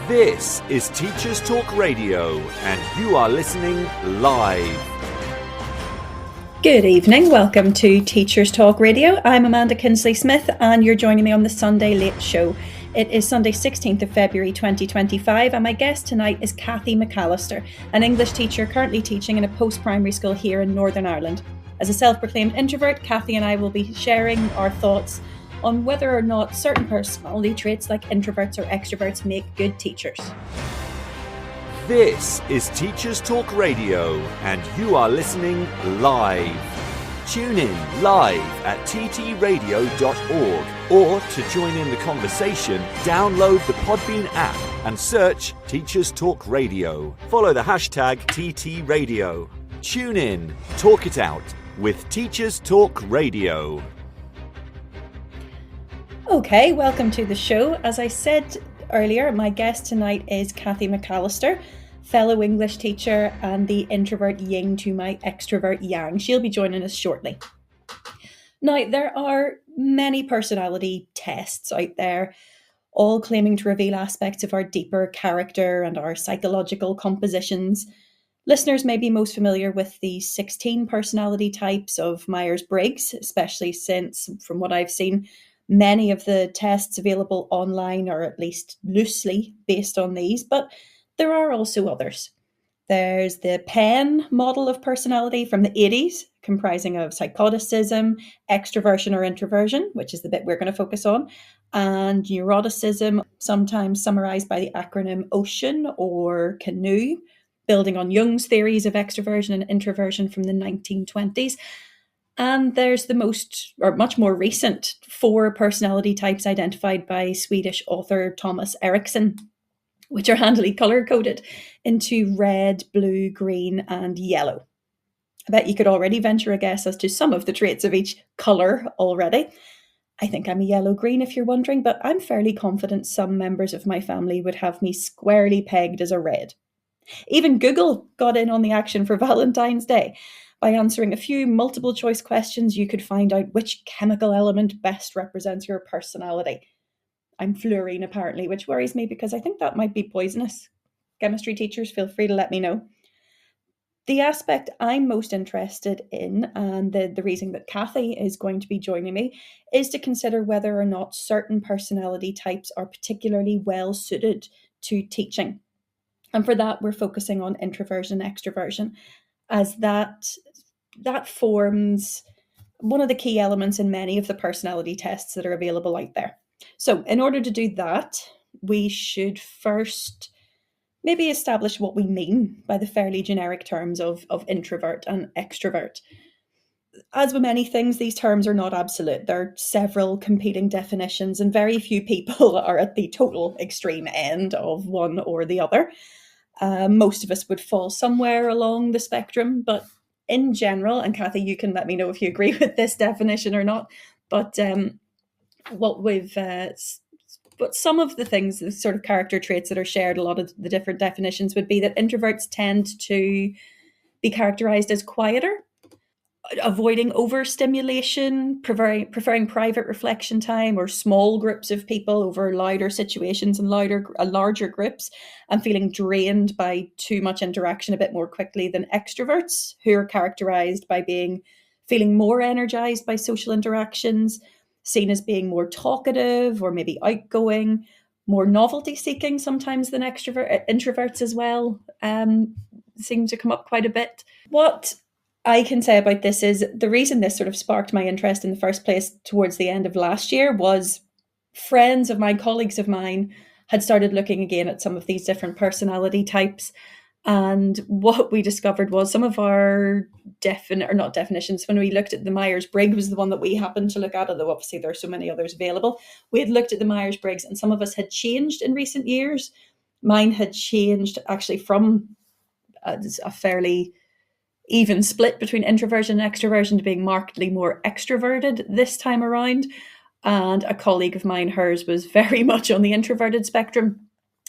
This is Teachers Talk Radio, and you are listening live. Good evening, welcome to Teachers Talk Radio. I'm Amanda Kinsley-Smith and you're joining me on the Sunday Late Show. It is Sunday 16th of February 2025 and my guest tonight is Kathy McAllister, an English teacher currently teaching in a post-primary school here in Northern Ireland. As a self-proclaimed introvert, Kathy and I will be sharing our thoughts on whether or not certain personality traits like introverts or extroverts make good teachers. This is Teachers Talk Radio, and you are listening live. Tune in live at ttradio.org, or to join in the conversation, download the Podbean app and search Teachers Talk Radio. Follow the hashtag TTRadio. Tune in, talk it out with Teachers Talk Radio. Okay, welcome to the show. As I said earlier, my guest tonight is Kathy McAllister, fellow English teacher and the introvert yin to my extrovert yang. She'll be joining us shortly. Now, there are many personality tests out there, all claiming to reveal aspects of our deeper character and our psychological compositions. Listeners may be most familiar with the 16 personality types of Myers-Briggs, especially since, from what I've seen, many of the tests available online are at least loosely based on these, but there are also others. There's the Penn model of personality from the 80s, comprising of psychoticism, extroversion or introversion, which is the bit we're going to focus on, and neuroticism, sometimes summarized by the acronym OCEAN or CANOE, building on Jung's theories of extroversion and introversion from the 1920s. And there's the much more recent 4 personality types identified by Swedish author Thomas Eriksson, which are handily color-coded into red, blue, green, and yellow. I bet you could already venture a guess as to some of the traits of each color already. I think I'm a yellow-green if you're wondering, but I'm fairly confident some members of my family would have me squarely pegged as a red. Even Google got in on the action for Valentine's Day. By answering a few multiple choice questions, you could find out which chemical element best represents your personality. I'm fluorine apparently, which worries me because I think that might be poisonous. Chemistry teachers, feel free to let me know. The aspect I'm most interested in, and the reason that Kathy is going to be joining me, is to consider whether or not certain personality types are particularly well suited to teaching. And for that, we're focusing on introversion and extroversion, as that forms one of the key elements in many of the personality tests that are available out there. So in order to do that, we should first maybe establish what we mean by the fairly generic terms of introvert and extrovert. As with many things, these terms are not absolute. There are several competing definitions, and very few people are at the total extreme end of one or the other. Most of us would fall somewhere along the spectrum, but in general, and Kathy, you can let me know if you agree with this definition or not, but but some of the things, the sort of character traits that are shared, a lot of the different definitions would be that introverts tend to be characterized as quieter, avoiding overstimulation, preferring private reflection time or small groups of people over louder situations and larger groups, and feeling drained by too much interaction a bit more quickly than extroverts, who are characterized by feeling more energized by social interactions, seen as being more talkative or maybe outgoing, more novelty seeking sometimes than introverts as well, seem to come up quite a bit. What I can say about this is the reason this sort of sparked my interest in the first place towards the end of last year was friends of mine, colleagues of mine, had started looking again at some of these different personality types. And what we discovered was some of our not definitions, when we looked at the Myers-Briggs was the one that we happened to look at, although obviously there are so many others available. We had looked at the Myers-Briggs and some of us had changed in recent years. Mine had changed actually from a fairly even split between introversion and extroversion to being markedly more extroverted this time around. And a colleague of mine, hers was very much on the introverted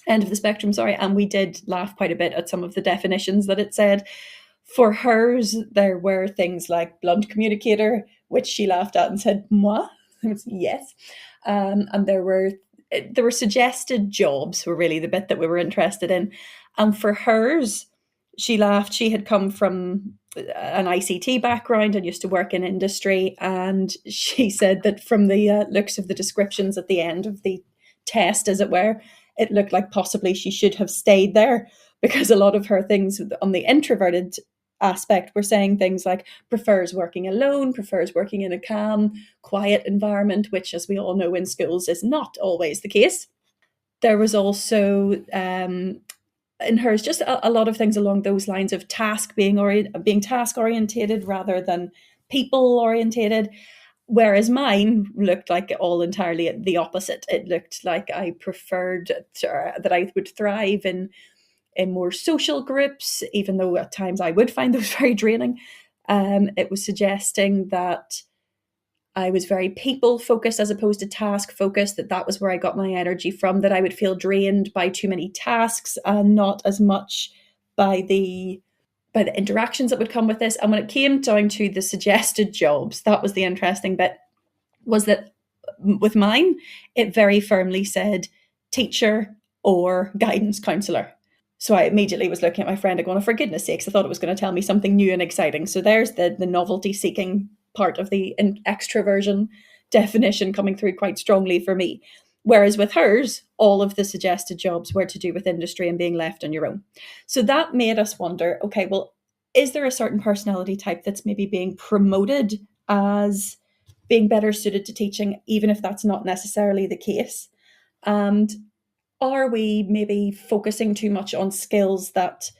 end of the spectrum, and we did laugh quite a bit at some of the definitions that it said. For hers, there were things like blunt communicator, which she laughed at and said, moi, yes. And there were there were suggested jobs were really the bit that we were interested in. And for hers, she laughed. She had come from an ICT background and used to work in industry. And she said that from the looks of the descriptions at the end of the test, as it were, it looked like possibly she should have stayed there because a lot of her things on the introverted aspect were saying things like prefers working alone, prefers working in a calm, quiet environment, which, as we all know in schools, is not always the case. There was also in hers just a lot of things along those lines of being task orientated rather than people orientated, whereas mine looked like all entirely the opposite. It looked like I preferred that I would thrive in more social groups, even though at times I would find those very draining. It was suggesting that I was very people focused as opposed to task focused, that was where I got my energy from, that I would feel drained by too many tasks and not as much by the interactions that would come with this. And when it came down to the suggested jobs, that was the interesting bit, was that with mine, it very firmly said teacher or guidance counsellor. So I immediately was looking at my friend and going, oh, for goodness sakes, I thought it was going to tell me something new and exciting. So there's the novelty seeking part of the extroversion definition coming through quite strongly for me. Whereas with hers, all of the suggested jobs were to do with industry and being left on your own. So that made us wonder, okay, well, is there a certain personality type that's maybe being promoted as being better suited to teaching, even if that's not necessarily the case? And are we maybe focusing too much on skills that,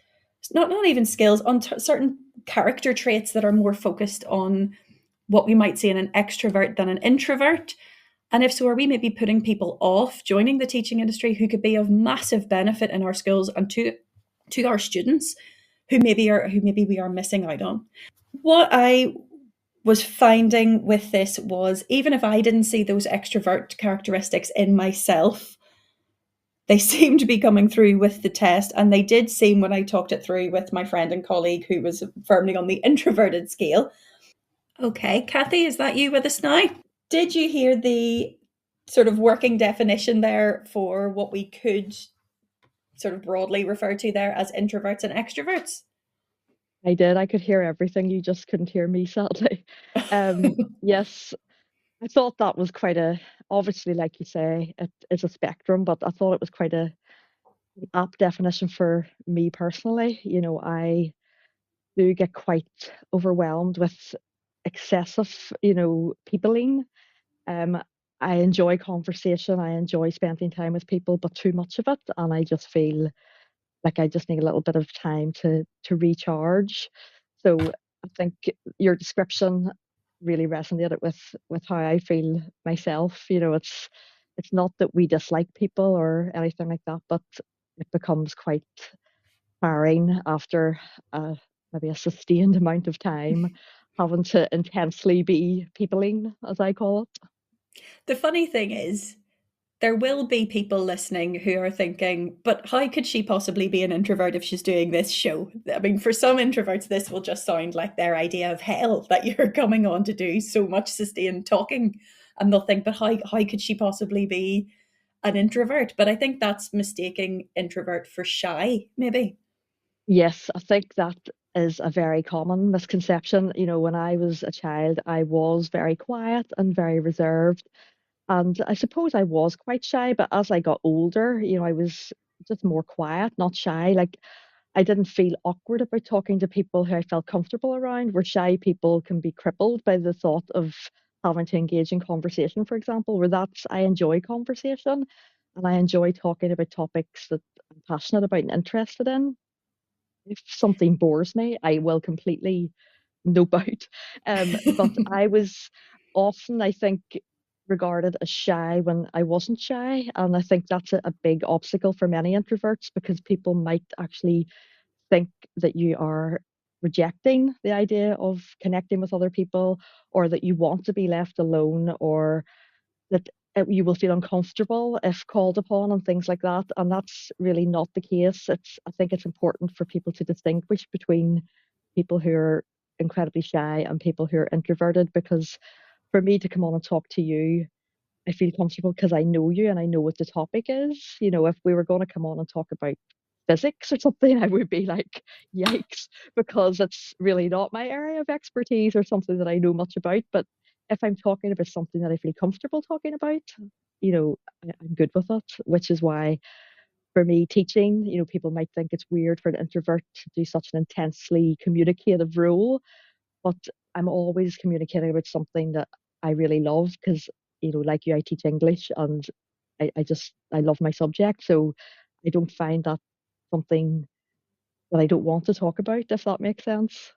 not even skills, on certain character traits that are more focused on what we might see in an extrovert than an introvert? And if so, are we maybe putting people off joining the teaching industry who could be of massive benefit in our schools and to our students who maybe we are missing out on? What I was finding with this was, even if I didn't see those extrovert characteristics in myself, they seem to be coming through with the test. And they did seem, when I talked it through with my friend and colleague who was firmly on the introverted scale. Okay, Kathy, is that you with us now? Did you hear the sort of working definition there for what we could sort of broadly refer to there as introverts and extroverts? I did. I could hear everything. You just couldn't hear me, sadly. Yes, I thought that was quite obviously, like you say, it is a spectrum, but I thought it was quite a apt definition for me personally. I do get quite overwhelmed with excessive, peopling. Um, I enjoy conversation. I enjoy spending time with people, but too much of it, and I just feel like I just need a little bit of time to recharge. So I think your description really resonated with how I feel myself. It's not that we dislike people or anything like that, but it becomes quite tiring after maybe a sustained amount of time having to intensely be peopling, as I call it. The funny thing is, there will be people listening who are thinking, but how could she possibly be an introvert if she's doing this show? I mean, for some introverts, this will just sound like their idea of hell, that you're coming on to do so much sustained talking. And they'll think, but how could she possibly be an introvert? But I think that's mistaking introvert for shy, maybe. Yes, I think that is a very common misconception. When I was a child, I was very quiet and very reserved. And I suppose I was quite shy, but as I got older, I was just more quiet, not shy. Like I didn't feel awkward about talking to people who I felt comfortable around, where shy people can be crippled by the thought of having to engage in conversation, for example, where I enjoy conversation and I enjoy talking about topics that I'm passionate about and interested in. If something bores me, I will completely nope out. But I was often, I think, regarded as shy when I wasn't shy. And I think that's a big obstacle for many introverts because people might actually think that you are rejecting the idea of connecting with other people or that you want to be left alone or that you will feel uncomfortable if called upon and things like that. And that's really not the case. I think it's important for people to distinguish between people who are incredibly shy and people who are introverted because for me to come on and talk to you I feel comfortable because I know you and I know what the topic is. If we were going to come on and talk about physics or something, I would be like, yikes, because it's really not my area of expertise or something that I know much about. But if I'm talking about something that I feel comfortable talking about, I'm good with it, which is why for me, teaching, people might think it's weird for an introvert to do such an intensely communicative role, but I'm always communicating about something that I really love because, like you, I teach English and I love my subject. So I don't find that something that I don't want to talk about, if that makes sense.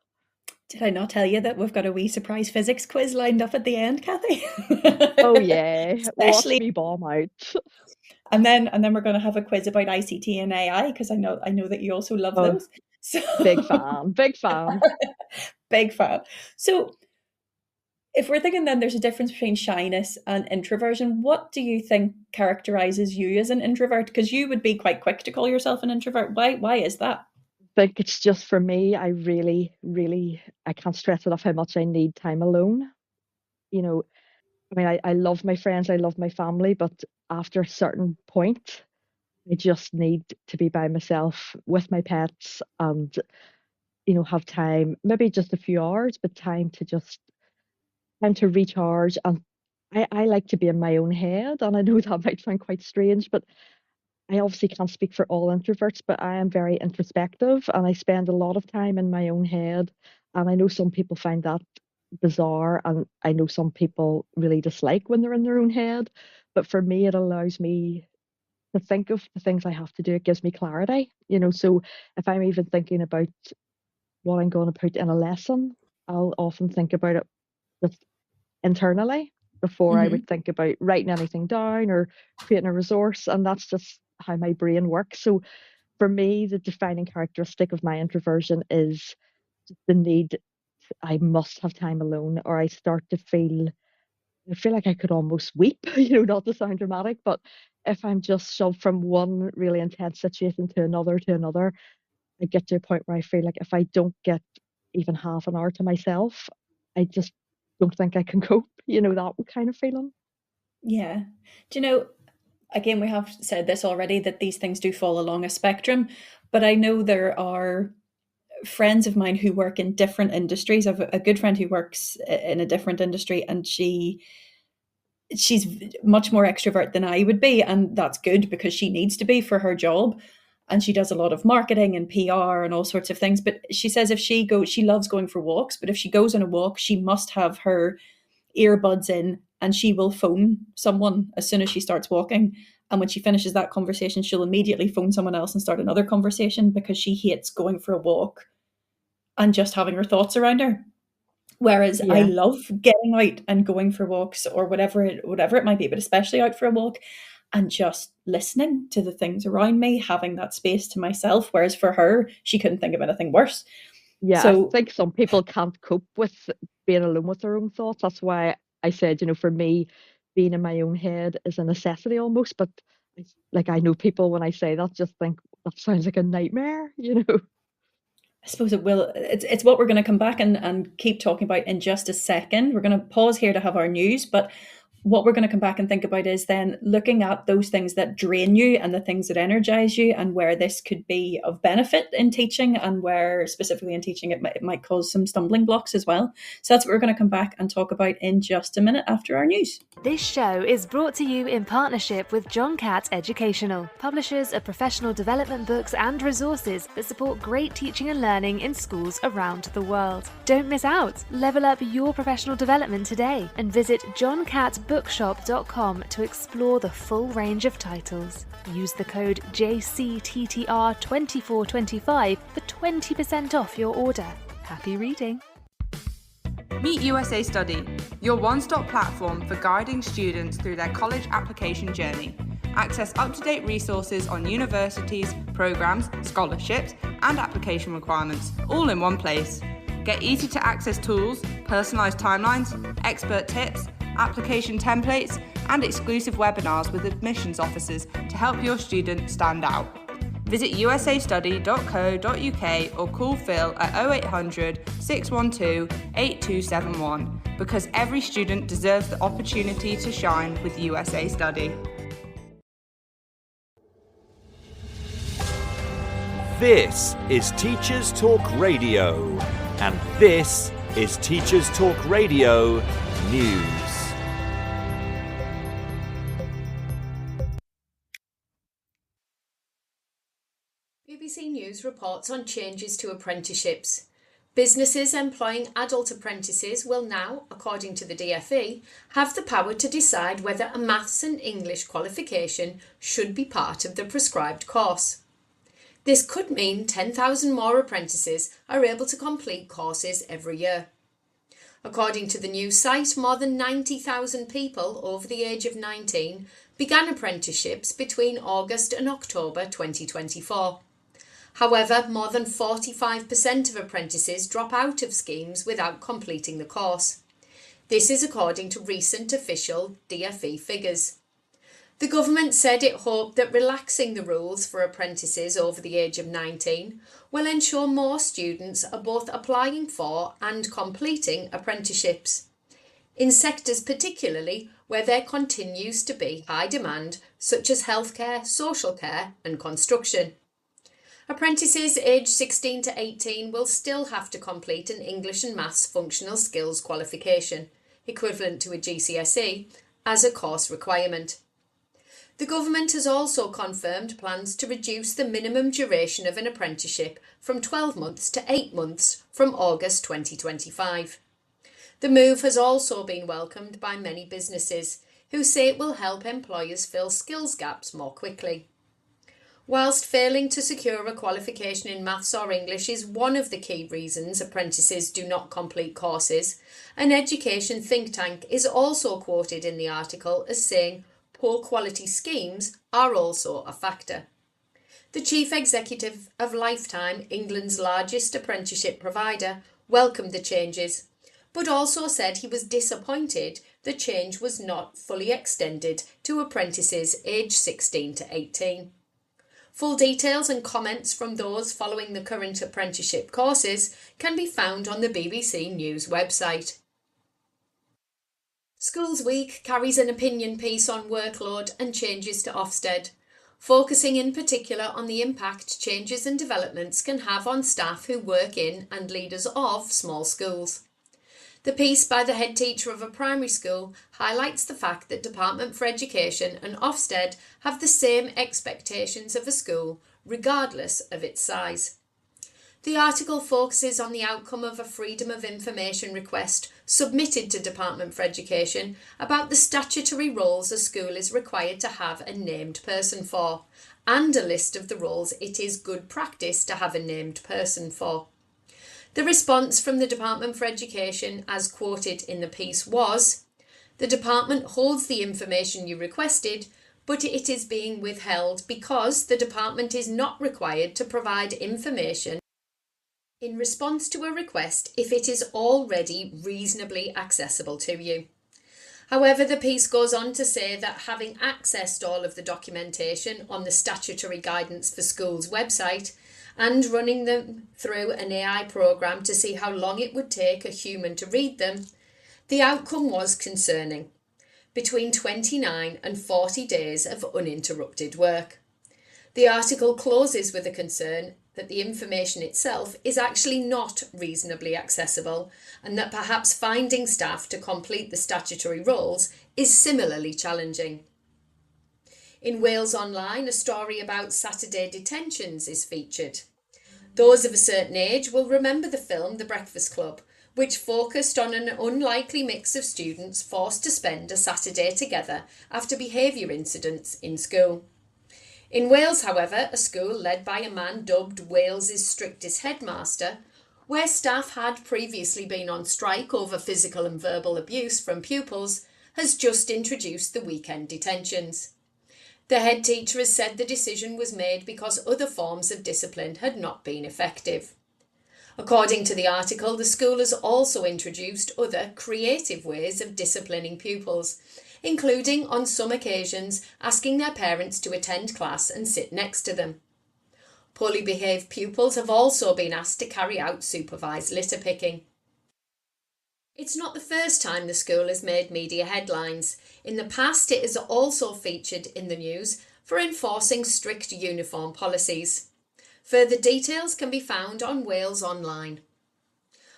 Did I not tell you that we've got a wee surprise physics quiz lined up at the end, Kathy? Oh yeah, watch Especially, me bomb out. and then we're going to have a quiz about ICT and AI because I know that you also love Oh, those. So big fan, big fan. big fan. So if we're thinking then there's a difference between shyness and introversion, what do you think characterizes you as an introvert? Because you would be quite quick to call yourself an introvert. Why is that? Think it's just for me, I really, really, I can't stress enough how much I need time alone. You know, I mean, I love my friends, I love my family, but after a certain point, I just need to be by myself with my pets and, have time, maybe just a few hours, but time to recharge. And I like to be in my own head. And I know that might sound quite strange, but I obviously can't speak for all introverts, but I am very introspective and I spend a lot of time in my own head. And I know some people find that bizarre, and I know some people really dislike when they're in their own head. But for me, it allows me to think of the things I have to do. It gives me clarity, So if I'm even thinking about what I'm going to put in a lesson, I'll often think about it just internally before I Hmm. would think about writing anything down or creating a resource. And that's just how my brain works. So for me, the defining characteristic of my introversion is the need. I must have time alone, or I feel like I could almost weep, not to sound dramatic, but if I'm just shoved from one really intense situation to another, I get to a point where I feel like if I don't get even half an hour to myself, I just don't think I can cope, that kind of feeling. Yeah. Do you know, again, we have said this already that these things do fall along a spectrum, but I know there are friends of mine who work in different industries. I've a good friend who works in a different industry, and she's much more extrovert than I would be, and that's good because she needs to be for her job. And she does a lot of marketing and PR and all sorts of things. But she says if she loves going for walks, but if she goes on a walk, she must have her earbuds in and she will phone someone as soon as she starts walking. And when she finishes that conversation, she'll immediately phone someone else and start another conversation because she hates going for a walk and just having her thoughts around her. Whereas I Yeah. love getting out and going for walks or whatever it might be, but especially out for a walk and just listening to the things around me, having that space to myself. Whereas for her, she couldn't think of anything worse. Yeah, I So think some people can't cope with being alone with their own thoughts. That's why I said, for me, being in my own head is a necessity almost. But like I know people when I say that just think that sounds like a nightmare. I suppose it will. It's what we're going to come back and keep talking about in just a second. We're going to pause here to have our news, but what we're going to come back and think about is then looking at those things that drain you and the things that energize you, and where this could be of benefit in teaching, and where specifically in teaching it might cause some stumbling blocks as well. So that's what we're going to come back and talk about in just a minute after our news. This show is brought to you in partnership with John Catt Educational, publishers of professional development books and resources that support great teaching and learning in schools around the world. Don't miss out. Level up your professional development today and visit johncattbookshop.com to explore the full range of titles. Use the code JCTTR2425 for 20% off your order. Happy reading. Meet USA Study, your one-stop platform for guiding students through their college application journey. Access up-to-date resources on universities, programs, scholarships, and application requirements, all in one place. Get easy-to-access tools, personalised timelines, expert tips, application templates, and exclusive webinars with admissions officers to help your student stand out. Visit usastudy.co.uk or call Phil at 0800 612 8271 because every student deserves the opportunity to shine with USA Study. This is Teachers Talk Radio, and this is Teachers Talk Radio News. BBC News reports on changes to apprenticeships. Businesses employing adult apprentices will now, according to the DfE, have the power to decide whether a maths and English qualification should be part of the prescribed course. This could mean 10,000 more apprentices are able to complete courses every year. According to the news site, more than 90,000 people over the age of 19 began apprenticeships between August and October 2024. However, more than 45% of apprentices drop out of schemes without completing the course. This is according to recent official DfE figures. The government said it hoped that relaxing the rules for apprentices over the age of 19 will ensure more students are both applying for and completing apprenticeships, in sectors particularly where there continues to be high demand, such as healthcare, social care and construction. Apprentices aged 16 to 18 will still have to complete an English and Maths functional skills qualification, equivalent to a GCSE, as a course requirement. The government has also confirmed plans to reduce the minimum duration of an apprenticeship from 12 months to 8 months from August 2025. The move has also been welcomed by many businesses, who say it will help employers fill skills gaps more quickly. Whilst failing to secure a qualification in maths or English is one of the key reasons apprentices do not complete courses, an education think tank is also quoted in the article as saying poor quality schemes are also a factor. The chief executive of Lifetime, England's largest apprenticeship provider, welcomed the changes, but also said he was disappointed the change was not fully extended to apprentices aged 16 to 18. Full details and comments from those following the current apprenticeship courses can be found on the BBC News website. Schools Week carries an opinion piece on workload and changes to Ofsted, focusing in particular on the impact changes and developments can have on staff who work in and leaders of small schools. The piece by the head teacher of a primary school highlights the fact that Department for Education and Ofsted have the same expectations of a school, regardless of its size. The article focuses on the outcome of a Freedom of Information request submitted to Department for Education about the statutory roles a school is required to have a named person for, and a list of the roles it is good practice to have a named person for. The response from the Department for Education, as quoted in the piece, was, "The department holds the information you requested, but it is being withheld because the department is not required to provide information in response to a request if it is already reasonably accessible to you." However, the piece goes on to say that having accessed all of the documentation on the Statutory Guidance for Schools website and running them through an AI programme to see how long it would take a human to read them, the outcome was concerning: between 29 and 40 days of uninterrupted work. The article closes with a concern that the information itself is actually not reasonably accessible, and that perhaps finding staff to complete the statutory roles is similarly challenging. In Wales Online, a story about Saturday detentions is featured. Those of a certain age will remember the film The Breakfast Club, which focused on an unlikely mix of students forced to spend a Saturday together after behaviour incidents in school. In Wales, however, a school led by a man dubbed Wales's strictest headmaster, where staff had previously been on strike over physical and verbal abuse from pupils, has just introduced the weekend detentions. The head teacher has said the decision was made because other forms of discipline had not been effective. According to the article, the school has also introduced other creative ways of disciplining pupils, including on some occasions asking their parents to attend class and sit next to them. Poorly behaved pupils have also been asked to carry out supervised litter picking. It's not the first time the school has made media headlines. In the past, it has also featured in the news for enforcing strict uniform policies. Further details can be found on Wales Online.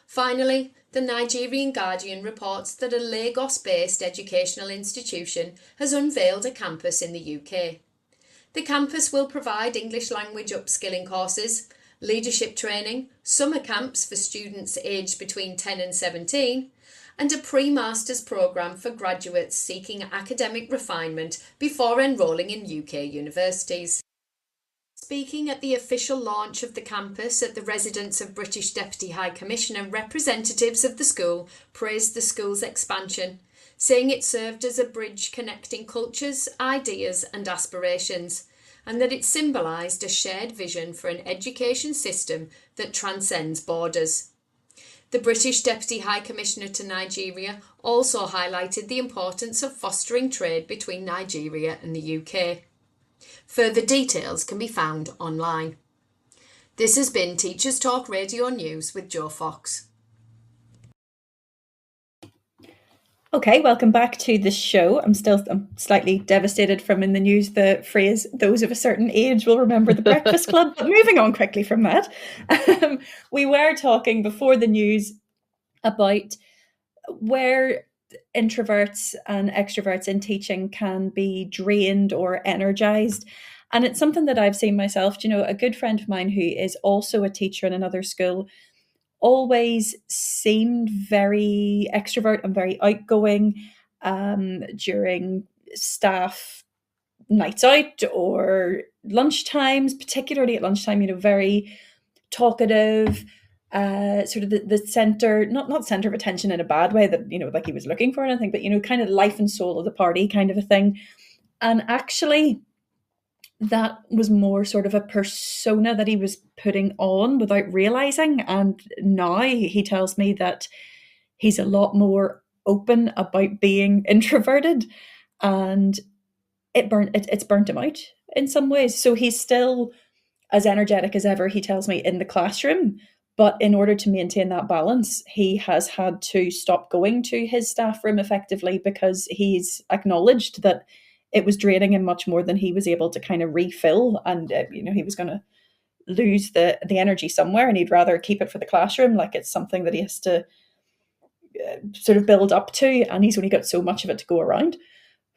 Finally, the Nigerian Guardian reports that a Lagos-based educational institution has unveiled a campus in the UK. The campus will provide English language upskilling courses, leadership training, summer camps for students aged between 10 and 17, and a pre-masters programme for graduates seeking academic refinement before enrolling in UK universities. Speaking at the official launch of the campus at the residence of British Deputy High Commissioner, representatives of the school praised the school's expansion, saying it served as a bridge connecting cultures, ideas and aspirations, and that it symbolised a shared vision for an education system that transcends borders. The British Deputy High Commissioner to Nigeria also highlighted the importance of fostering trade between Nigeria and the UK. Further details can be found online. This has been Teachers Talk Radio News with Jo Fox. Okay, welcome back to the show. I'm slightly devastated from in the news the phrase, those of a certain age will remember the Breakfast Club, but moving on quickly from that. We were talking before the news about where introverts and extroverts in teaching can be drained or energized. And it's something that I've seen myself. You know, a good friend of mine who is also a teacher in another school always seemed very extrovert and very outgoing during staff nights out or lunchtimes, particularly at lunchtime, you know, very talkative, sort of the center, not center of attention in a bad way that, you know, like he was looking for anything, but, you know, kind of life and soul of the party kind of a thing. And actually, that was more sort of a persona that he was putting on without realizing. And now he tells me that he's a lot more open about being introverted, and it's burnt him out in some ways. So he's still as energetic as ever, he tells me, in the classroom. But in order to maintain that balance, he has had to stop going to his staff room effectively because he's acknowledged that it was draining him much more than he was able to kind of refill. And, you know, he was going to lose the energy somewhere, and he'd rather keep it for the classroom. Like it's something that he has to sort of build up to, and he's only got so much of it to go around.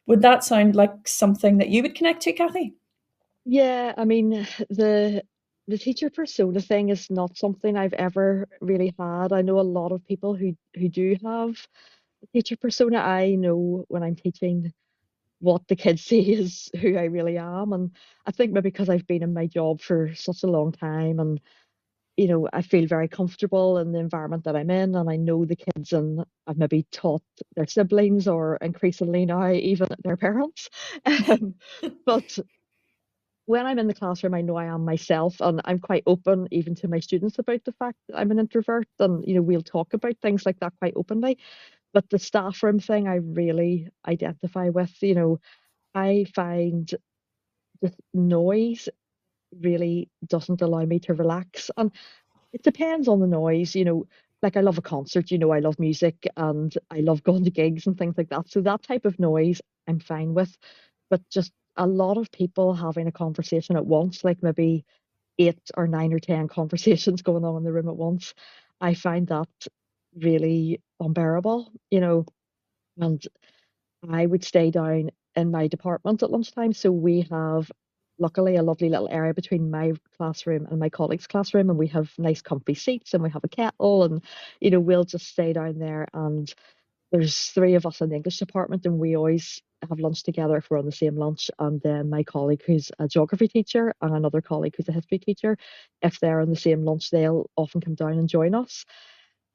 Would that sound like something that you would connect to, Kathy? Yeah, I mean, the teacher persona thing is not something I've ever really had. I know a lot of people who do have a teacher persona. I know when I'm teaching what the kids see is who I really am. And I think maybe because I've been in my job for such a long time, and you know, I feel very comfortable in the environment that I'm in, and I know the kids, and I've maybe taught their siblings or increasingly now even their parents. Um, but when I'm in the classroom, I know I am myself, and I'm quite open even to my students about the fact that I'm an introvert, and you know, we'll talk about things like that quite openly. But the staff room thing, I really identify with. You know, I find the noise really doesn't allow me to relax, and it depends on the noise. You know, like I love a concert. You know, I love music, and I love going to gigs and things like that. So that type of noise, I'm fine with. But just a lot of people having a conversation at once, like maybe 8 or 9 or 10 conversations going on in the room at once, I find that really unbearable, you know. And I would stay down in my department at lunchtime. So we have, luckily, a lovely little area between my classroom and my colleague's classroom, and we have nice comfy seats, and we have a kettle, and you know, we'll just stay down there. And there's 3 of us in the English department, and we always have lunch together if we're on the same lunch. And then my colleague who's a geography teacher and another colleague who's a history teacher, if they're on the same lunch, they'll often come down and join us.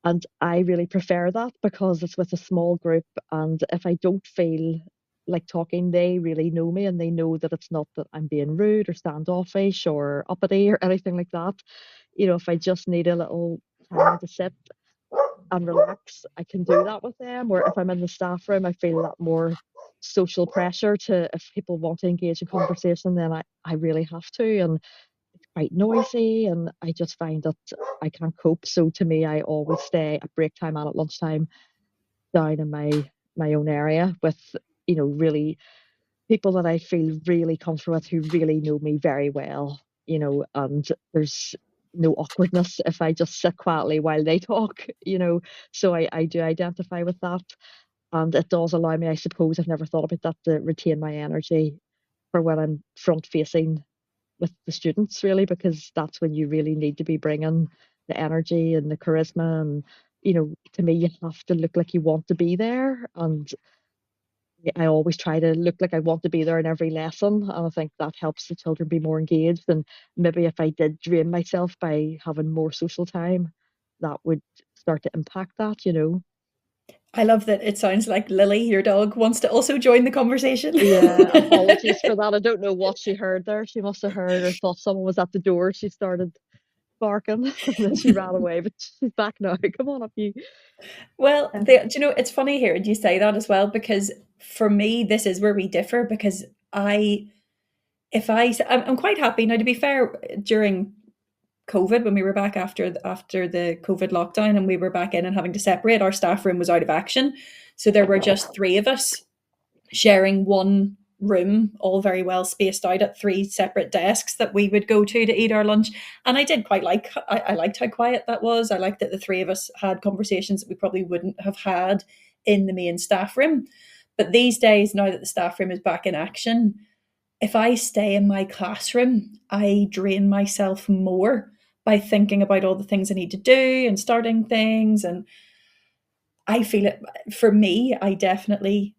And I really prefer that because it's with a small group. And if I don't feel like talking, they really know me, and they know that it's not that I'm being rude or standoffish or uppity or anything like that. You know, if I just need a little time to sit and relax, I can do that with them. Or if I'm in the staff room, I feel that more social pressure to, if people want to engage in conversation, then I really have to. And it's quite noisy, and I just find that I can't cope. So to me, I always stay at break time and at lunchtime down in my own area with, really people that I feel really comfortable with, who really know me very well, and there's no awkwardness if I just sit quietly while they talk, So I do identify with that. And it does allow me, I suppose, I've never thought about that, to retain my energy for when I'm front facing with the students, really, because that's when you really need to be bringing the energy and the charisma. And, to me, you have to look like you want to be there. And I always try to look like I want to be there in every lesson. And I think that helps the children be more engaged. And maybe if I did drain myself by having more social time, that would start to impact that. I love that it sounds like Lily, your dog, wants to also join the conversation. Yeah, apologies for that. I don't know what she heard there. She must have heard or thought someone was at the door. She started barking and then she ran away, but she's back now. Come on up, you. Well, it's funny hearing you say that as well, because for me, this is where we differ. Because I'm quite happy now. To be fair, during COVID, when we were back after the COVID lockdown, and we were back in and having to separate, our staff room was out of action, so there were just three of us sharing one room, all very well spaced out at three separate desks that we would go to eat our lunch. And I did quite like, I liked how quiet that was. I liked that the three of us had conversations that we probably wouldn't have had in the main staff room. But these days, now that the staff room is back in action, if I stay in my classroom, I drain myself more by thinking about all the things I need to do and starting things. And I feel it, for me, I definitely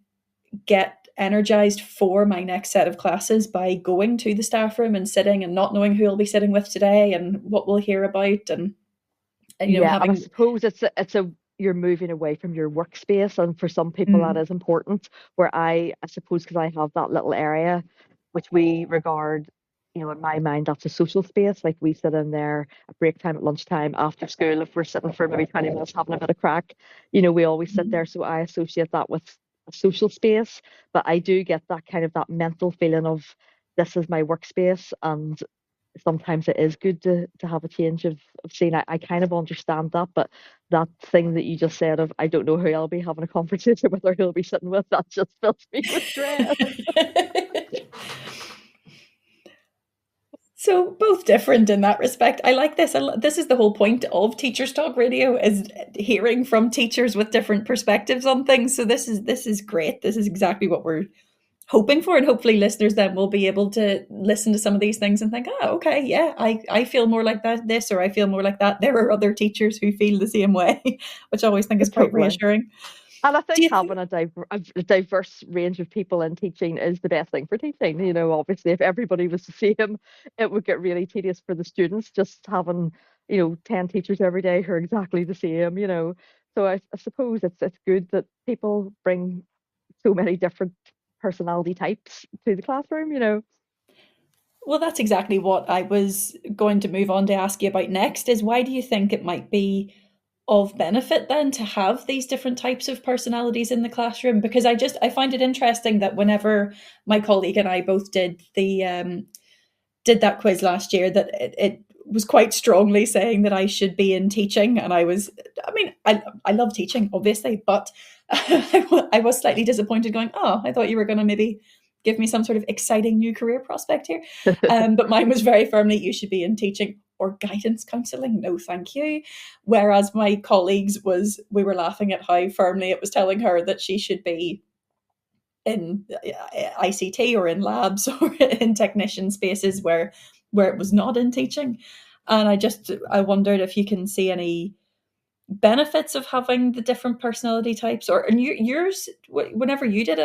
get energized for my next set of classes by going to the staff room and sitting and not knowing who I'll be sitting with today and what we'll hear about, and Yeah, and I having. suppose it's a you're moving away from your workspace, and for some people that Mm, is important. Where I suppose because I have that little area, which we regard, in my mind, that's a social space. Like we sit in there at break time, at lunchtime, after school, if we're sitting for maybe 20 minutes having a bit of crack, we always sit there. So I associate that with a social space, but I do get that kind of that mental feeling of this is my workspace, and sometimes it is good to have a change of scene. I kind of understand that, but that thing that you just said of I don't know who I'll be having a conversation with or who I'll be sitting with, that just fills me with dread. So both different in that respect. I like this. This is the whole point of Teachers Talk Radio, is hearing from teachers with different perspectives on things. So this is great. This is exactly what we're hoping for, and hopefully listeners then will be able to listen to some of these things and think, oh, okay, yeah, I feel more like this, or I feel more like that. There are other teachers who feel the same way, which I always think is quite Totally. reassuring. And I Do think you think? having a diverse range of people in teaching is the best thing for teaching. Obviously, if everybody was the same, it would get really tedious for the students, just having, 10 teachers every day who are exactly the same. So I suppose it's good that people bring so many different personality types to the classroom. Well, that's exactly what I was going to move on to ask you about next, is why do you think it might be of benefit then to have these different types of personalities in the classroom? Because I find it interesting that whenever my colleague and I both did that quiz last year, that it was quite strongly saying that I should be in teaching. And I love teaching, obviously, but I was slightly disappointed, going, oh, I thought you were going to maybe give me some sort of exciting new career prospect here. But mine was very firmly, you should be in teaching or guidance counselling. No, thank you. Whereas my colleagues we were laughing at how firmly it was telling her that she should be in ICT or in labs or in technician spaces where it was not in teaching. And I wondered if you can see any benefits of having the different personality types, or and yours, whenever you did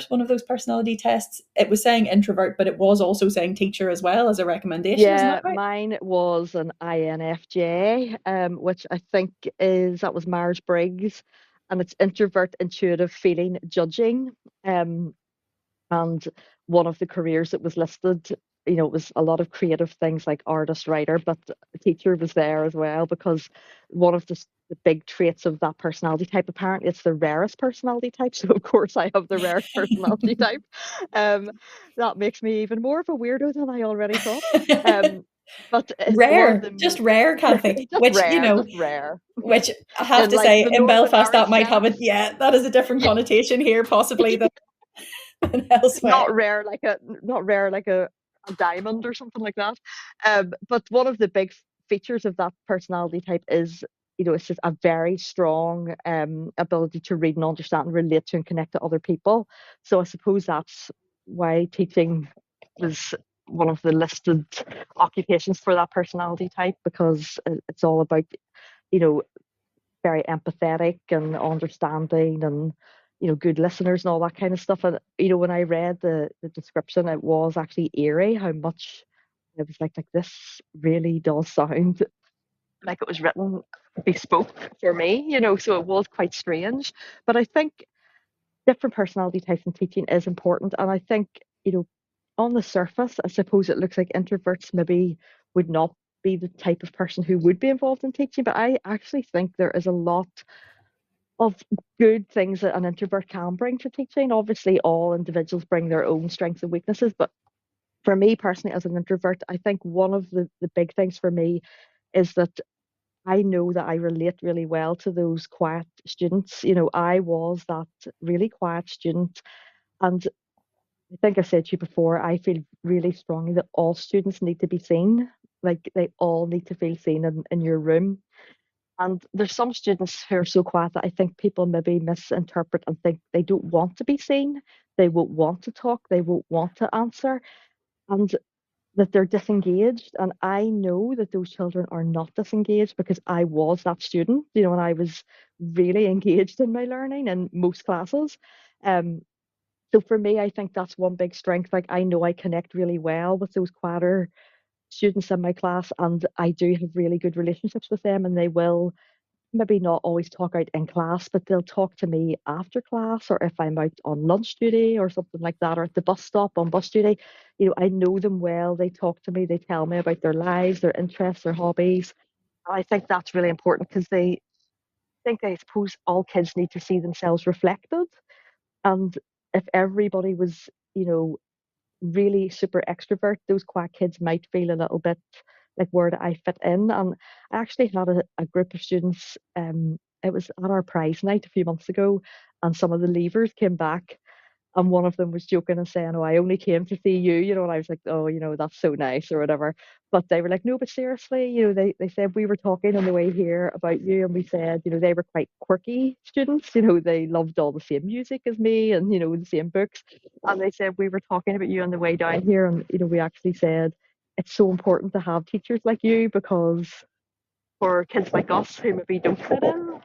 one of those personality tests, it was saying introvert, but it was also saying teacher as well as a recommendation, isn't that Yeah, right? mine was an INFJ, which I think that was Myers-Briggs, and it's introvert, intuitive, feeling, judging. Um, and one of the careers that was listed, it was a lot of creative things like artist, writer, but the teacher was there as well, because one of the big traits of that personality type, apparently it's the rarest personality type. So of course I have the rarest personality type. Um, that makes me even more of a weirdo than I already thought. Um, But one of Rare, the just rare, Kathy. Which, just rare. which I have And to like say, the in Northern Belfast, Irish that might have chefs, that is a different connotation here, possibly than elsewhere. not rare like a diamond or something like that. But one of the big features of that personality type is, it's just a very strong ability to read and understand, relate to, and connect to other people. So I suppose that's why teaching was one of the listed occupations for that personality type, because it's all about, you know, very empathetic and understanding, and good listeners and all that kind of stuff. And when I read the description, it was actually eerie how much it was like this really does sound like it was written bespoke for me, so it was quite strange. But I think different personality types in teaching is important. And I think, on the surface, I suppose it looks like introverts maybe would not be the type of person who would be involved in teaching, but I actually think there is a lot of good things that an introvert can bring to teaching. Obviously, all individuals bring their own strengths and weaknesses, but for me personally, as an introvert, I think one of the big things for me is that I know that I relate really well to those quiet students. I was that really quiet student. And I think I said to you before, I feel really strongly that all students need to be seen. Like they all need to feel seen in your room. And there's some students who are so quiet that I think people maybe misinterpret and think they don't want to be seen, they won't want to talk, they won't want to answer, and that they're disengaged. And I know that those children are not disengaged because I was that student, and I was really engaged in my learning in most classes. Um, so for me, I think that's one big strength. Like I know I connect really well with those quieter students in my class, and I do have really good relationships with them, and they will maybe not always talk out in class, but they'll talk to me after class, or if I'm out on lunch duty or something like that, or at the bus stop on bus duty. I know them well. They talk to me, they tell me about their lives, their interests, their hobbies. And I think that's really important because they think, I suppose, all kids need to see themselves reflected. And if everybody was, really super extrovert, those quiet kids might feel a little bit like, where do I fit in? And I actually had a group of students, it was at our prize night a few months ago, and some of the leavers came back, and one of them was joking and saying, "Oh, I only came to see you," and I was like, "Oh, that's so nice," or whatever. But they were like, "No, but seriously, they said we were talking on the way here about you, and we said, they were quite quirky students, they loved all the same music as me, and the same books, and they said we were talking about you on the way down here, and we actually said it's so important to have teachers like you, because for kids like us who maybe don't fit in,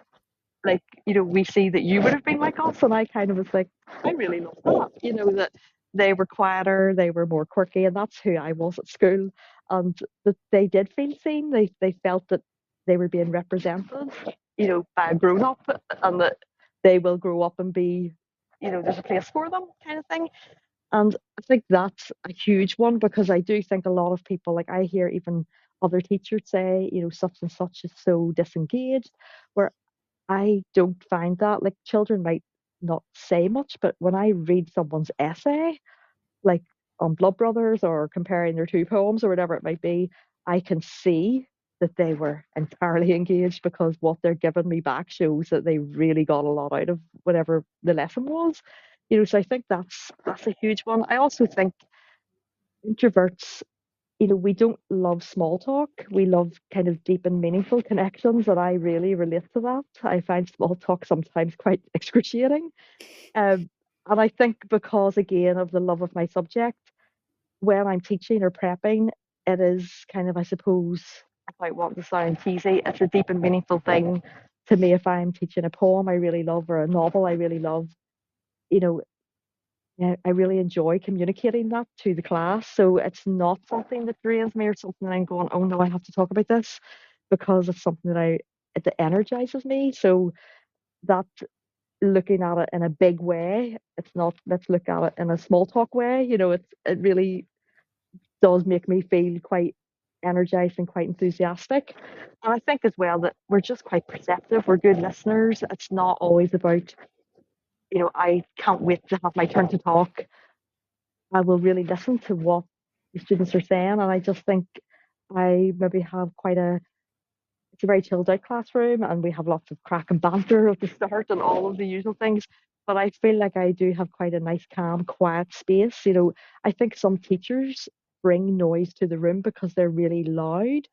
like, we see that you would have been like us." And I kind of was like, I really love that, that they were quieter, they were more quirky, and that's who I was at school. And that they did feel seen, they felt that they were being represented, by a grown up, and that they will grow up and be, there's a place for them, kind of thing. And I think that's a huge one, because I do think a lot of people, like I hear even other teachers say, such and such is so disengaged, where I don't find that. Like children might not say much, but when I read someone's essay, like on Blood Brothers or comparing their two poems or whatever it might be, I can see that they were entirely engaged, because what they're giving me back shows that they really got a lot out of whatever the lesson was. So I think that's a huge one. I also think introverts, we don't love small talk. We love kind of deep and meaningful connections, and I really relate to that. I find small talk sometimes quite excruciating. Um, and I think because, again, of the love of my subject, when I'm teaching or prepping, it is kind of, I suppose, if I want to sound cheesy, it's a deep and meaningful thing to me. If I'm teaching a poem I really love, or a novel I really love, you know, yeah, I really enjoy communicating that to the class. So it's not something that drains me or something that I'm going, oh no, I have to talk about this, because it's something that energizes me. So that, looking at it in a big way, it's not, let's look at it in a small talk way. It really does make me feel quite energized and quite enthusiastic. And I think as well that we're just quite perceptive. We're good listeners. It's not always about, I can't wait to have my turn to talk. I will really listen to what the students are saying. And I just think I maybe have it's a very chilled out classroom and we have lots of crack and banter at the start and all of the usual things. But I feel like I do have quite a nice, calm, quiet space. I think some teachers bring noise to the room because they're really loud,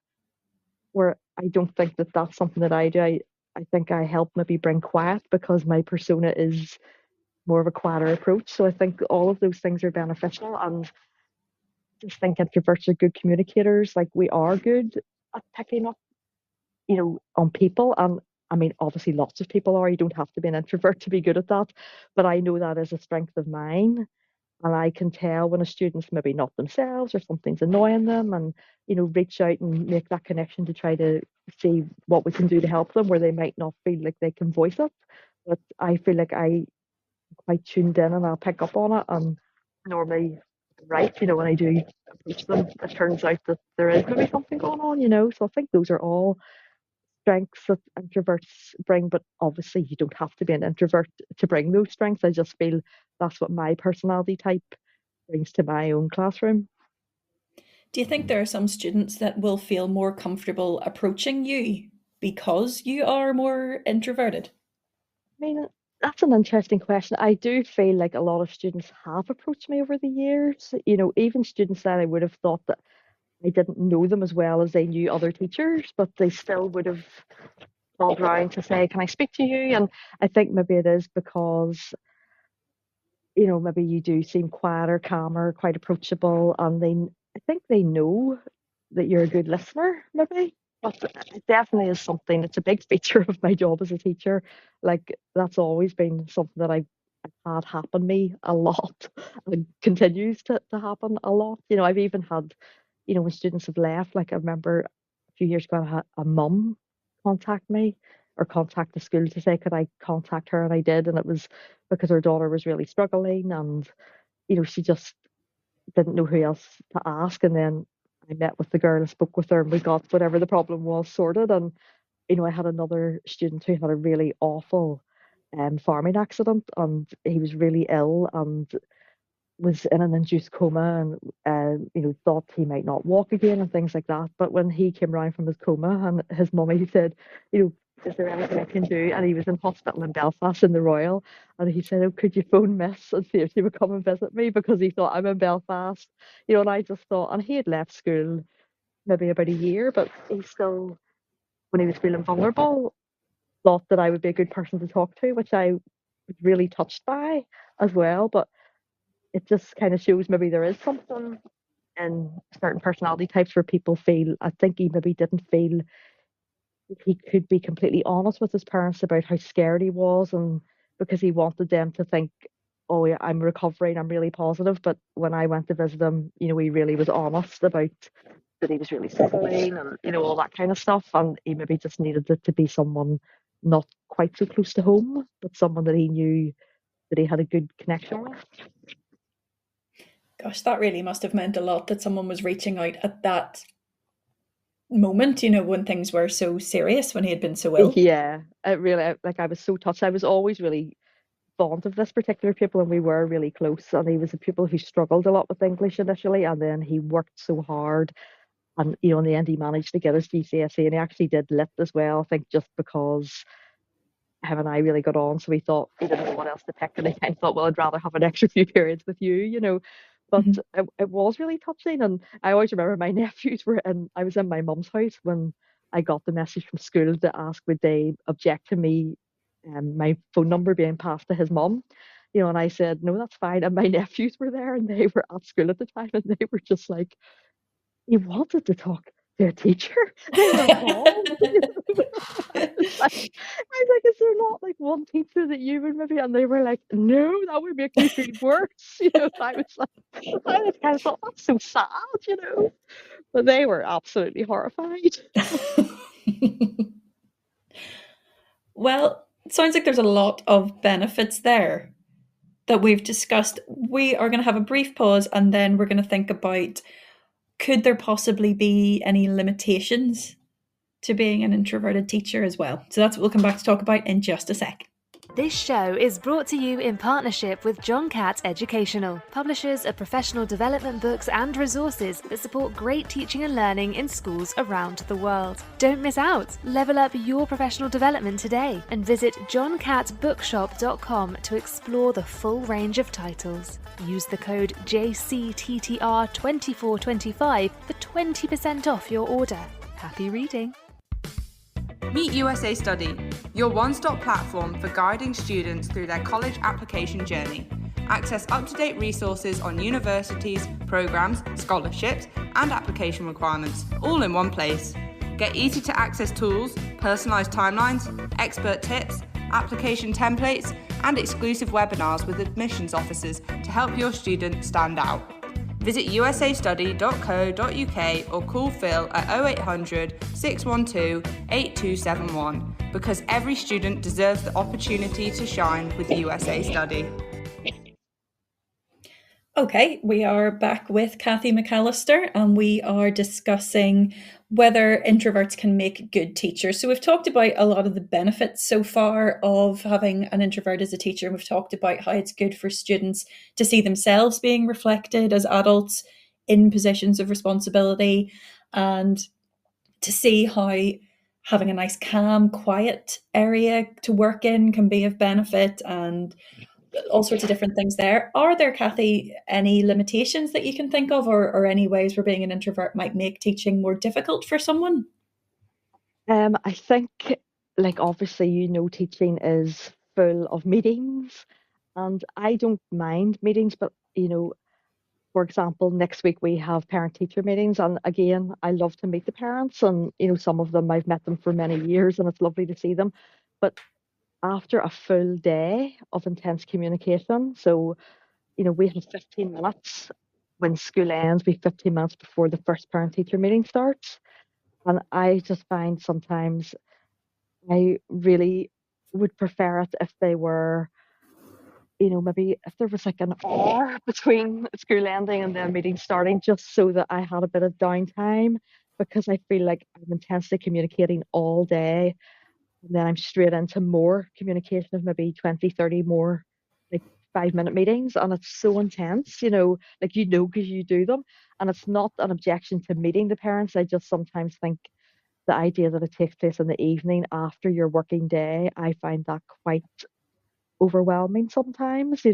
where I don't think that that's something that I do. I think I help maybe bring quiet because my persona is more of a quieter approach. So I think all of those things are beneficial. And just think introverts are good communicators. Like we are good at picking up, on people. And I mean, obviously, lots of people are. You don't have to be an introvert to be good at that. But I know that is a strength of mine. And I can tell when a student's maybe not themselves or something's annoying them and, reach out and make that connection to try to see what we can do to help them where they might not feel like they can voice it. But I feel like I'm quite tuned in and I'll pick up on it. And normally, right, when I do approach them, it turns out that there is maybe something going on. So I think those are all strengths that introverts bring, but obviously you don't have to be an introvert to bring those strengths. I just feel that's what my personality type brings to my own classroom. Do you think there are some students that will feel more comfortable approaching you because you are more introverted? I mean, that's an interesting question. I do feel like a lot of students have approached me over the years, even students that I would have thought that I didn't know them as well as they knew other teachers, but they still would have called round to say, "Can I speak to you?" And I think maybe it is because maybe you do seem quieter, calmer, quite approachable, and I think they know that you're a good listener, maybe. But it definitely is something, it's a big feature of my job as a teacher. Like, that's always been something that I've had happen me a lot and continues to happen a lot. I've even had, when students have left, like I remember a few years ago, I had a mum contact me or contact the school to say, could I contact her? And I did. And it was because her daughter was really struggling and, she just didn't know who else to ask. And then I met with the girl and spoke with her and we got whatever the problem was sorted. And, I had another student who had a really awful farming accident and he was really ill and was in an induced coma and thought he might not walk again and things like that. But when he came round from his coma and his mummy said, is there anything I can do? And he was in hospital in Belfast in the Royal, and he said, "Oh, could you phone Miss and see if she would come and visit me?" Because he thought I'm in Belfast, And I just thought, and he had left school maybe about a year, but he still, when he was feeling vulnerable, thought that I would be a good person to talk to, which I was really touched by as well. But it just kind of shows maybe there is something in certain personality types where people feel, I think he maybe didn't feel he could be completely honest with his parents about how scared he was, and because he wanted them to think, oh yeah, I'm recovering, I'm really positive. But when I went to visit him, he really was honest about that he was really struggling and all that kind of stuff, and he maybe just needed it to be someone not quite so close to home, but someone that he knew that he had a good connection with. Gosh, that really must have meant a lot that someone was reaching out at that moment, when things were so serious, when he had been so ill. Yeah, it really, like, I was so touched. I was always really fond of this particular pupil and we were really close, and he was a pupil who struggled a lot with English initially, and then he worked so hard and in the end he managed to get his GCSE, and he actually did lit as well, I think, just because him and I really got on. So he thought he didn't know what else to pick, and he kind of thought, well, I'd rather have an extra few periods with you. But it was really touching, and I always remember my nephews I was in my mum's house when I got the message from school to ask would they object to me my phone number being passed to his mum. And I said, no, that's fine. And my nephews were there and they were at school at the time and they were just like, he wanted to talk to a teacher. They were appalled. I was like, is there not like one teacher that you would maybe? And they were like, no, that would make me feel worse. I was kind of thought, that's so sad. But they were absolutely horrified. Well, it sounds like there's a lot of benefits there that we've discussed. We are going to have a brief pause and then we're going to think about, could there possibly be any limitations to being an introverted teacher as well? So that's what we'll come back to talk about in just a sec. This show is brought to you in partnership with John Catt Educational, publishers of professional development books and resources that support great teaching and learning in schools around the world. Don't miss out. Level up your professional development today and visit johncattbookshop.com to explore the full range of titles. Use the code JCTTR2425 for 20% off your order. Happy reading. Meet USA Study, your one-stop platform for guiding students through their college application journey. Access up-to-date resources on universities, programs, scholarships, and application requirements, all in one place. Get easy-to-access tools, personalised timelines, expert tips, application templates, and exclusive webinars with admissions officers to help your student stand out. Visit usastudy.co.uk or call Phil at 0800 612 8271 because every student deserves the opportunity to shine with USA Study. Okay, we are back with Kathy McAllister and we are discussing whether introverts can make good teachers. So we've talked about a lot of the benefits so far of having an introvert as a teacher, and we've talked about how it's good for students to see themselves being reflected as adults in positions of responsibility, and to see how having a nice, calm, quiet area to work in can be of benefit, and all sorts of different things there. Are there, Kathy, any limitations that you can think of, or any ways where being an introvert might make teaching more difficult for someone? I think, like, obviously, teaching is full of meetings, and I don't mind meetings, but, for example, next week we have parent-teacher meetings, and again, I love to meet the parents, and, some of them I've met them for many years, and it's lovely to see them. But after a full day of intense communication, so, we have 15 minutes when school ends, we have 15 minutes before the first parent-teacher meeting starts. And I just find sometimes I really would prefer it if they were, maybe if there was like an hour between school ending and then meeting starting, just so that I had a bit of downtime, because I feel like I'm intensely communicating all day. And then I'm straight into more communication of maybe 20, 30 more like 5-minute meetings. And it's so intense, like, because you do them. And it's not an objection to meeting the parents. I just sometimes think the idea that it takes place in the evening after your working day, I find that quite overwhelming sometimes. I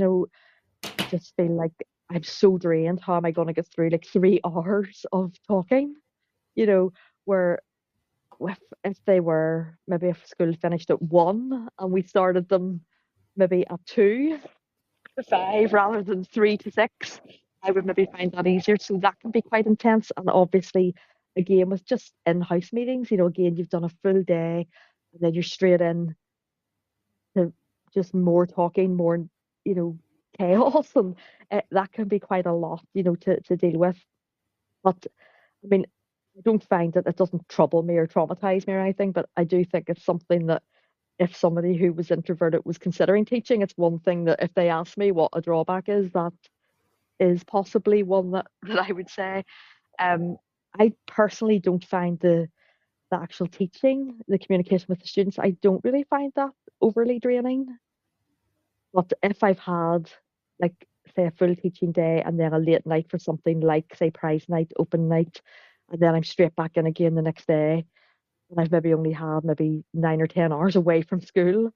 just feel like I'm so drained. How am I going to get through like 3 hours of talking? You know, where if they were, maybe if school finished at 1 and we started them maybe at 2 to 5 rather than 3 to 6, I would maybe find that easier. So that can be quite intense. And obviously, again, with just in-house meetings, again, you've done a full day and then you're straight in to just more talking, more, chaos. And that can be quite a lot, to deal with. But I mean, I don't find that it doesn't trouble me or traumatize me or anything, but I do think it's something that if somebody who was introverted was considering teaching, it's one thing that if they ask me what a drawback is, that is possibly one that I would say. Um, I personally don't find the actual teaching, the communication with the students, I don't really find that overly draining. But if I've had, like, say, a full teaching day and then a late night for something like, say, prize night, open night, and then I'm straight back in again the next day, and I've maybe only had maybe 9 or 10 hours away from school,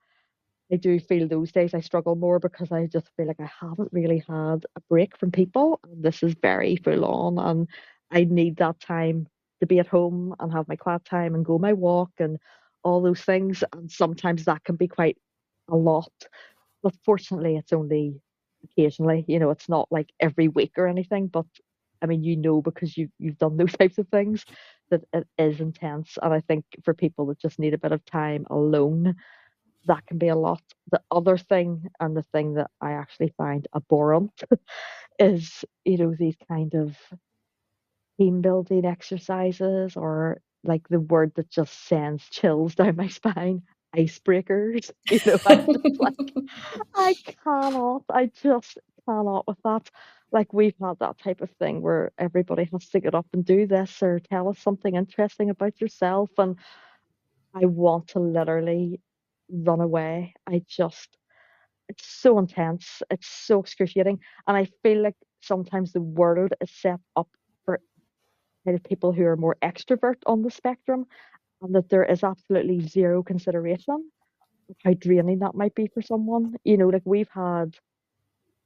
I do feel those days I struggle more because I just feel like I haven't really had a break from people. And this is very full on, and I need that time to be at home and have my quiet time and go my walk and all those things. And sometimes that can be quite a lot. But fortunately, it's only occasionally. It's not like every week or anything. But I mean, because you've done those types of things, that it is intense. And I think for people that just need a bit of time alone, that can be a lot. The other thing, and the thing that I actually find abhorrent, is, these kind of team building exercises, or like the word that just sends chills down my spine, icebreakers. I'm just like, I just cannot with that. Like, we've had that type of thing where everybody has to get up and do this or tell us something interesting about yourself. And I want to literally run away. It's so intense. It's so excruciating. And I feel like sometimes the world is set up for kind of people who are more extrovert on the spectrum, and that there is absolutely zero consideration of how draining that might be for someone. Like we've had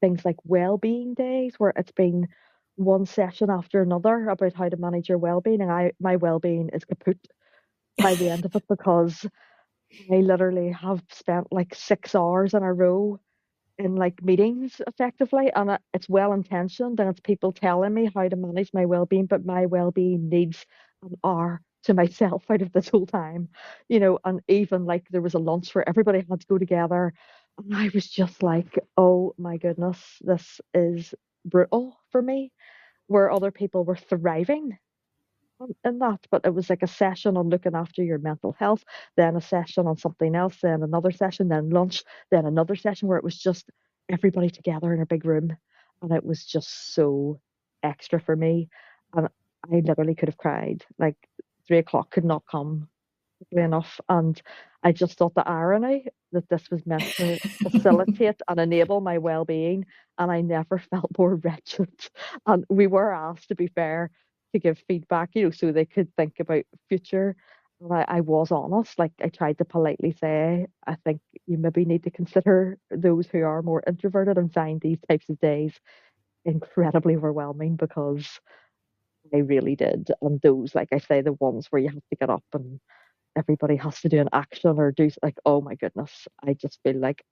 things like well-being days where it's been one session after another about how to manage your well-being, and my well-being is kaput by the end of it because I literally have spent like 6 hours in a row in like meetings effectively, and it's well intentioned and it's people telling me how to manage my well-being, but my well-being needs an hour to myself out of this whole time. And even like there was a lunch where everybody had to go together, and I was just like, oh my goodness, this is brutal for me, where other people were thriving in that. But it was like a session on looking after your mental health, then a session on something else, then another session, then lunch, then another session where it was just everybody together in a big room. And it was just so extra for me. And I literally could have cried. Like 3 o'clock could not come quickly enough. And I just thought the irony that this was meant to facilitate and enable my well-being, and I never felt more wretched. And we were asked, to be fair, to give feedback, so they could think about future. And I was honest. Like I tried to politely say, I think you maybe need to consider those who are more introverted and find these types of days incredibly overwhelming, because I really did. And those, like I say, the ones where you have to get up and everybody has to do an action or do like, oh my goodness, I just feel like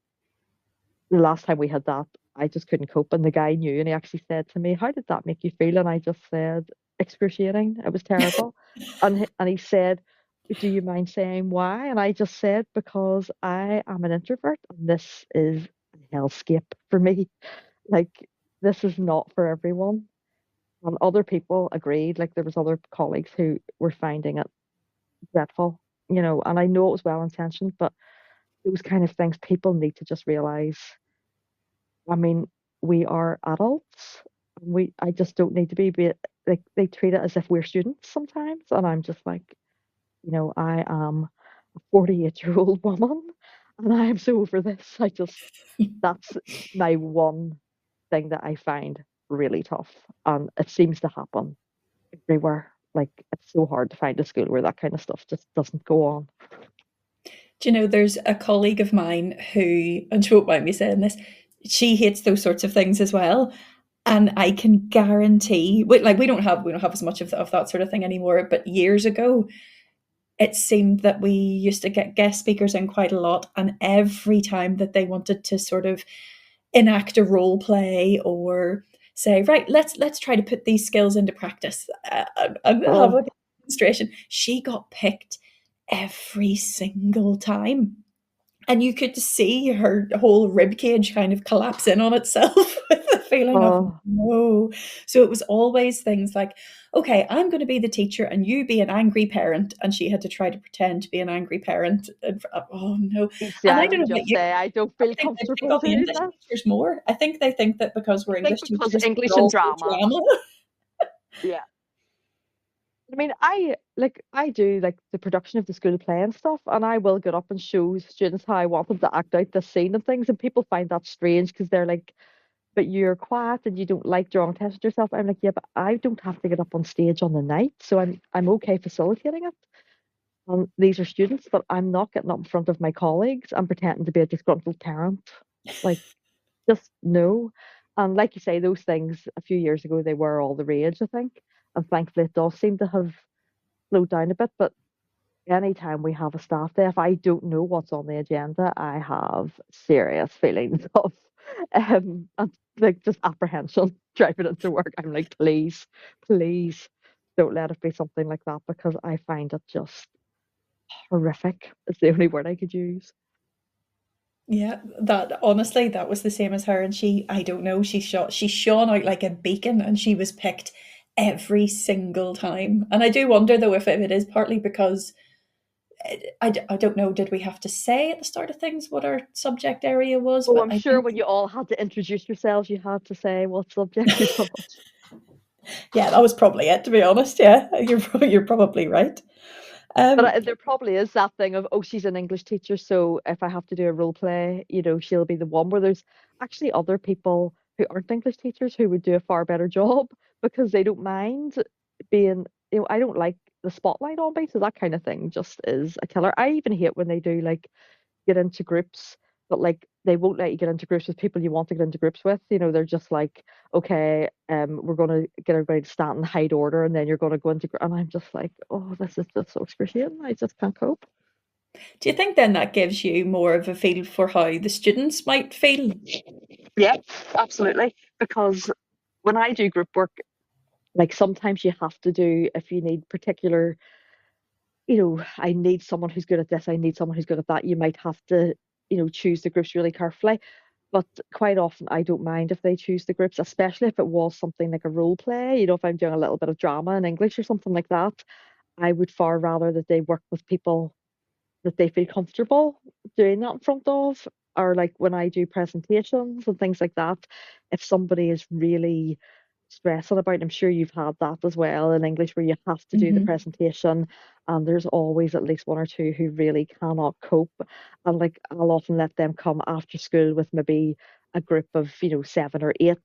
the last time we had that, I just couldn't cope. And the guy knew, and he actually said to me, "How did that make you feel?" And I just said, "Excruciating. It was terrible." And he said, "Do you mind saying why?" And I just said, "Because I am an introvert, and this is a hellscape for me. Like this is not for everyone." And other people agreed. Like there was other colleagues who were finding it dreadful, and I know it was well intentioned, but those kind of things people need to just realize. I mean, we are adults. I just don't need to be like they treat it as if we're students sometimes, and I'm just like, I am a 48-year-old woman, and I am so over this. That's my one thing that I find really tough, and it seems to happen everywhere. Like it's so hard to find a school where that kind of stuff just doesn't go on. Do you know, there's a colleague of mine who, and she won't mind me saying this, she hates those sorts of things as well. And I can guarantee, like we don't have as much of that sort of thing anymore. But years ago, it seemed that we used to get guest speakers in quite a lot, and every time that they wanted to sort of enact a role play or say, right, let's try to put these skills into practice and have Oh, a demonstration, she got picked every single time. And you could see her whole rib cage kind of collapse in on itself with the feeling of oh, no. So it was always things like, okay, I'm going to be the teacher and you be an angry parent. And she had to try to pretend to be an angry parent. And, oh no. you see, And I I don't would know about just you, say I don't I feel think they pick comfortable on the doing English that. teachers more. I think they think that because we're I think English because teachers, English we're and also drama. drama. Yeah. I mean, I do like the production of the school play and stuff, and I will get up and show students how I want them to act out the scene and things, and people find that strange because they're like, "But you're quiet and you don't like drawing attention to yourself." I'm like, "Yeah, but I don't have to get up on stage on the night, so I'm okay facilitating it." These are students, but I'm not getting up in front of my colleagues and pretending to be a disgruntled parent. Like, just no. And like you say, those things a few years ago they were all the rage, I think, and thankfully it does seem to have slowed down a bit. But anytime we have a staff day, if I don't know what's on the agenda, I have serious feelings of and like just apprehension driving into work. I'm like, please, please don't let it be something like that, because I find it just horrific. It's the only word I could use. Yeah, that honestly, that was the same as her. And I don't know, she shone out like a beacon, and she was picked every single time. And I do wonder though if it is partly because I don't know, did we have to say at the start of things what our subject area was? Oh, But I'm I sure think, when you all had to introduce yourselves, you had to say what subject you taught. yeah, that was probably it, to be honest. Yeah, you're probably right. But Um, there probably is that thing of, oh, she's an English teacher, so if I have to do a role play, she'll be the one, where there's actually other people who aren't English teachers who would do a far better job because they don't mind being, I don't like the spotlight on me, so that kind of thing just is a killer. I even hate when they do like get into groups, but like they won't let you get into groups with people you want to get into groups with. They're just like, okay, we're gonna get everybody to stand in height order, and then you're gonna go into and I'm just like, oh, this is just so excruciating. I just can't cope. do you think then that gives you more of a feel for how the students might feel? Yeah, absolutely. Because when I do group work, like sometimes you have to do, if you need particular, I need someone who's good at this, I need someone who's good at that, you might have to, choose the groups really carefully. But quite often, I don't mind if they choose the groups, especially if it was something like a role play. If I'm doing a little bit of drama in English or something like that, I would far rather that they work with people that they feel comfortable doing that in front of. Or like when I do presentations and things like that, if somebody is really stressing about it, I'm sure you've had that as well in English where you have to do the Hmm. presentation and there's always at least one or two who really cannot cope. And like I'll often let them come after school with maybe a group of, 7 or 8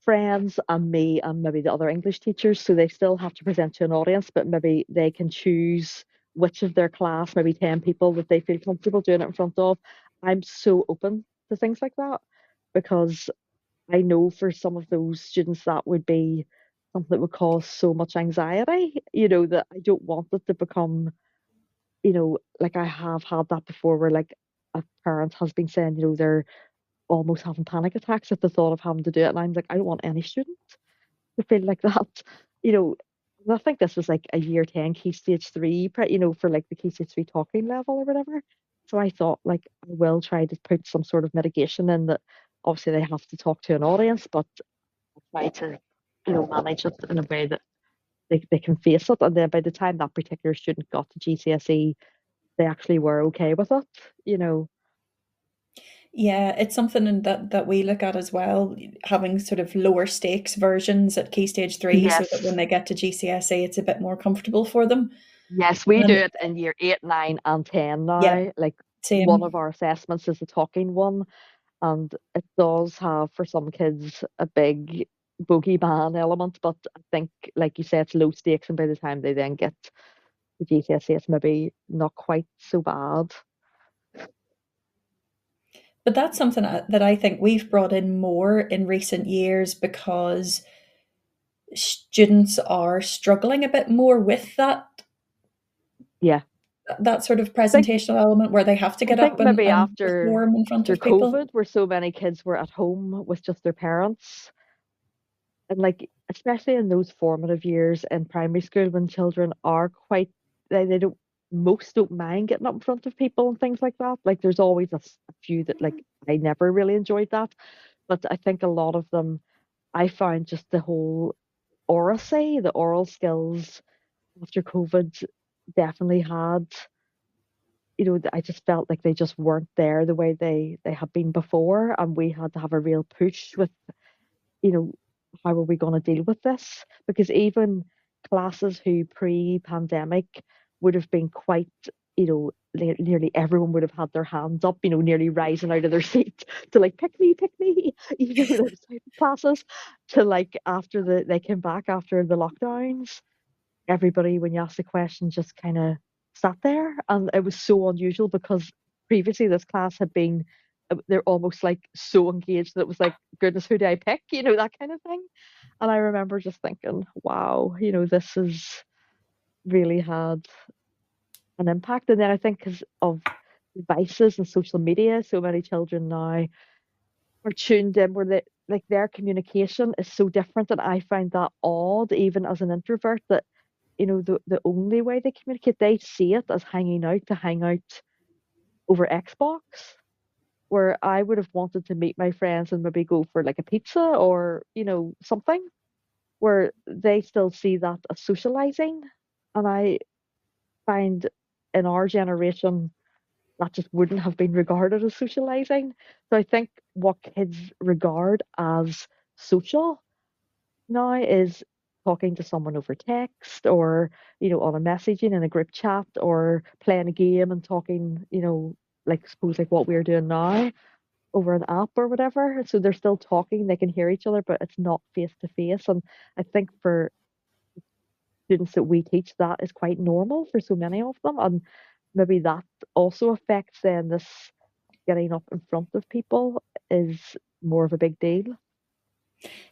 friends and me and maybe the other English teachers. So they still have to present to an audience, but maybe they can choose which of their class, maybe 10 people that they feel comfortable doing it in front of. I'm so open to things like that because I know for some of those students that would be something that would cause so much anxiety, that I don't want it to become, like I have had that before where like a parent has been saying, they're almost having panic attacks at the thought of having to do it. And I'm like, I don't want any student to feel like that. You know, and I think this was like a year 10 key stage three, for like the key stage three talking level or whatever. So I thought like I will try to put some sort of mitigation in that obviously they have to talk to an audience, but try to, manage it in a way that they can face it. And then by the time that particular student got to GCSE, they actually were okay with it, you know. Yeah, it's something that we look at as well, having sort of lower stakes versions at Key Stage 3 so that when Yes. they get to GCSE, it's a bit more comfortable for them. Yes, we do And it in year 8, 9, and 10 yeah, now. Like one of same. our assessments is a talking one, and it does have for some kids a big bogeyman element, but I think, like you said, it's low stakes, and by the time they then get to GCSE, it's maybe not quite so bad. But that's something that I think we've brought in more in recent years because students are struggling a bit more with Yeah. that sort of I think presentational element where they have to I get think up and, maybe and after perform in front after of people. COVID, where so many kids were at home with just their parents, and like especially in those formative years in primary school when children are quite they don't most don't mind getting up in front of people and things like that. Like there's always a few that like I never really enjoyed that, but I think a lot of them I found just the whole oracy, the oral skills after COVID definitely had, I just felt like they just weren't there the way they had been before, and we had to have a real push with, you know, how are we going to deal with this? Because even classes who pre-pandemic would have been quite, nearly everyone would have had their hands up, nearly rising out of their seat to like pick me, those type of classes. To like after they came back after the lockdowns, everybody, when you asked the question, just kind of sat there. And it was so unusual because previously this class had been, they're almost like so engaged that it was like, goodness, who do I pick? That kind of thing. And I remember just thinking, wow, this has really had an impact. And then I think because of devices and social media, so many children now are tuned in where they like their communication is so different, and I find that odd even as an introvert that the only way they communicate, they see it as hanging out to hang out over Xbox, where I would have wanted to meet my friends and maybe go for like a pizza or, something, where they still see that as socializing. And I find in our generation, that just wouldn't have been regarded as socializing. So I think what kids regard as social now is talking to someone over text, or on a messaging in a group chat, or playing a game and talking, like suppose like what we're doing now over an app or whatever. So they're still talking, they can hear each other, but it's not face to face. And I think for students that we teach, that is quite normal for so many of them. And maybe that also affects then this getting up in front of people is more of a big deal.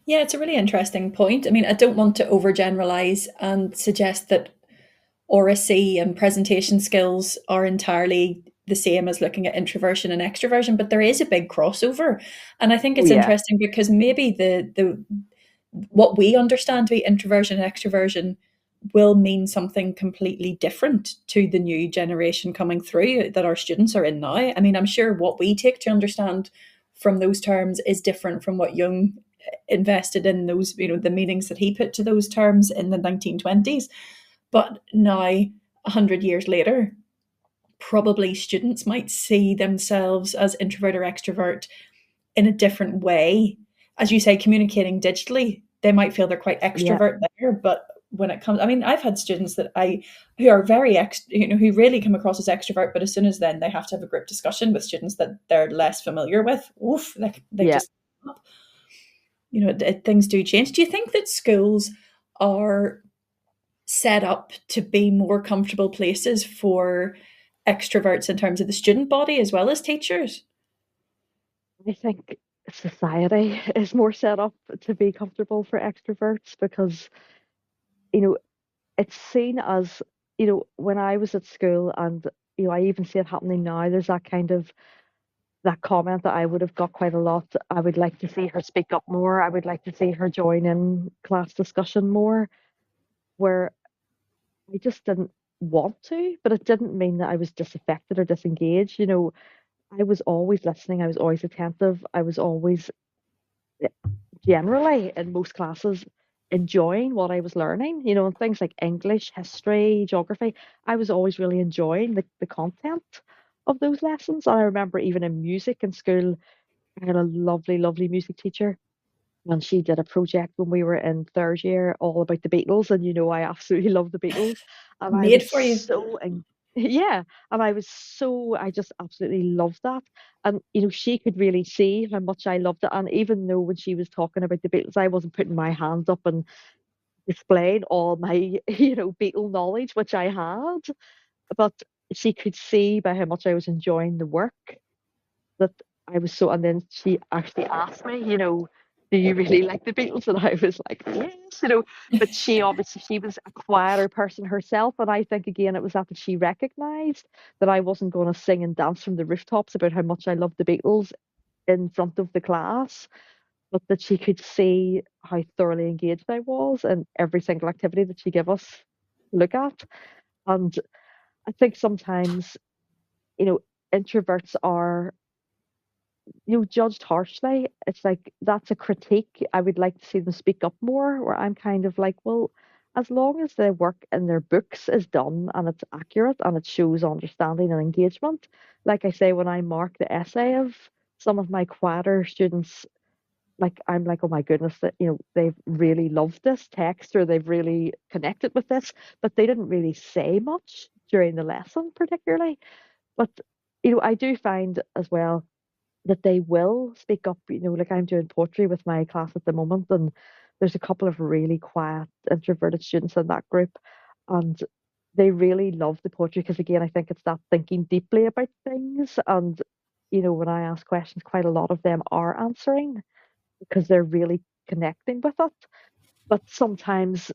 Yeah, it's a really interesting point. I mean, I don't want to overgeneralize and suggest that oracy and presentation skills are entirely the same as looking at introversion and extroversion, but there is a big crossover. And I think Oh it's yeah. interesting because maybe the what we understand to be introversion and extroversion will mean something completely different to the new generation coming through that our students are in now. I mean, I'm sure what we take to understand from those terms is different from what Jung invested in those, the meanings that he put to those terms in the 1920s. But now, 100 years later, probably students might see themselves as introvert or extrovert in a different way. As you say, communicating digitally, they might feel they're quite Yeah. extrovert there, but when it comes, I mean, I've had students who are very who really come across as extrovert, but as soon as then they have to have a group discussion with students that they're less familiar with, oof, they Yeah. just, things do change. Do you think that schools are set up to be more comfortable places for extroverts in terms of the student body as well as teachers? I think society is more set up to be comfortable for extroverts because, you know, it's seen as, when I was at school, and, I even see it happening now, there's that kind of that comment that I would have got quite a lot. I would like to see her speak up more. I would like to see her join in class discussion more, where I just didn't want to, but it didn't mean that I was disaffected or disengaged. I was always listening, I was always attentive, I was always generally in most classes enjoying what I was learning, and things like English, history, geography. I was always really enjoying the content of those lessons. And I remember even in music in school, I had a lovely, lovely music teacher. And she did a project when we were in third year all about the Beatles. And I absolutely love the Beatles. And I Made was for you. yeah. And I just absolutely loved that. And, she could really see how much I loved it. And even though when she was talking about the Beatles, I wasn't putting my hands up and displaying all my, Beatle knowledge, which I had, but she could see by how much I was enjoying the work that I was so. And then she actually asked me, do you really like the Beatles? And I was like, yes. But she was a quieter person herself. And I think, again, it was that she recognized that I wasn't going to sing and dance from the rooftops about how much I loved the Beatles in front of the class, but that she could see how thoroughly engaged I was in every single activity that she gave us to look at. And I think sometimes, you know, introverts are, judged harshly. It's like that's a critique. I would like to see them speak up more, where I'm kind of like, well, as long as the work in their books is done and it's accurate and it shows understanding and engagement. Like I say, when I mark the essay of some of my quieter students, like I'm like, oh my goodness, that they've really loved this text, or they've really connected with this, but they didn't really say much during the lesson particularly. But I do find as well that they will speak up. Like I'm doing poetry with my class at the moment, and there's a couple of really quiet introverted students in that group, and they really love the poetry because, again, I think it's that thinking deeply about things. And when I ask questions, quite a lot of them are answering because they're really connecting with it. But sometimes,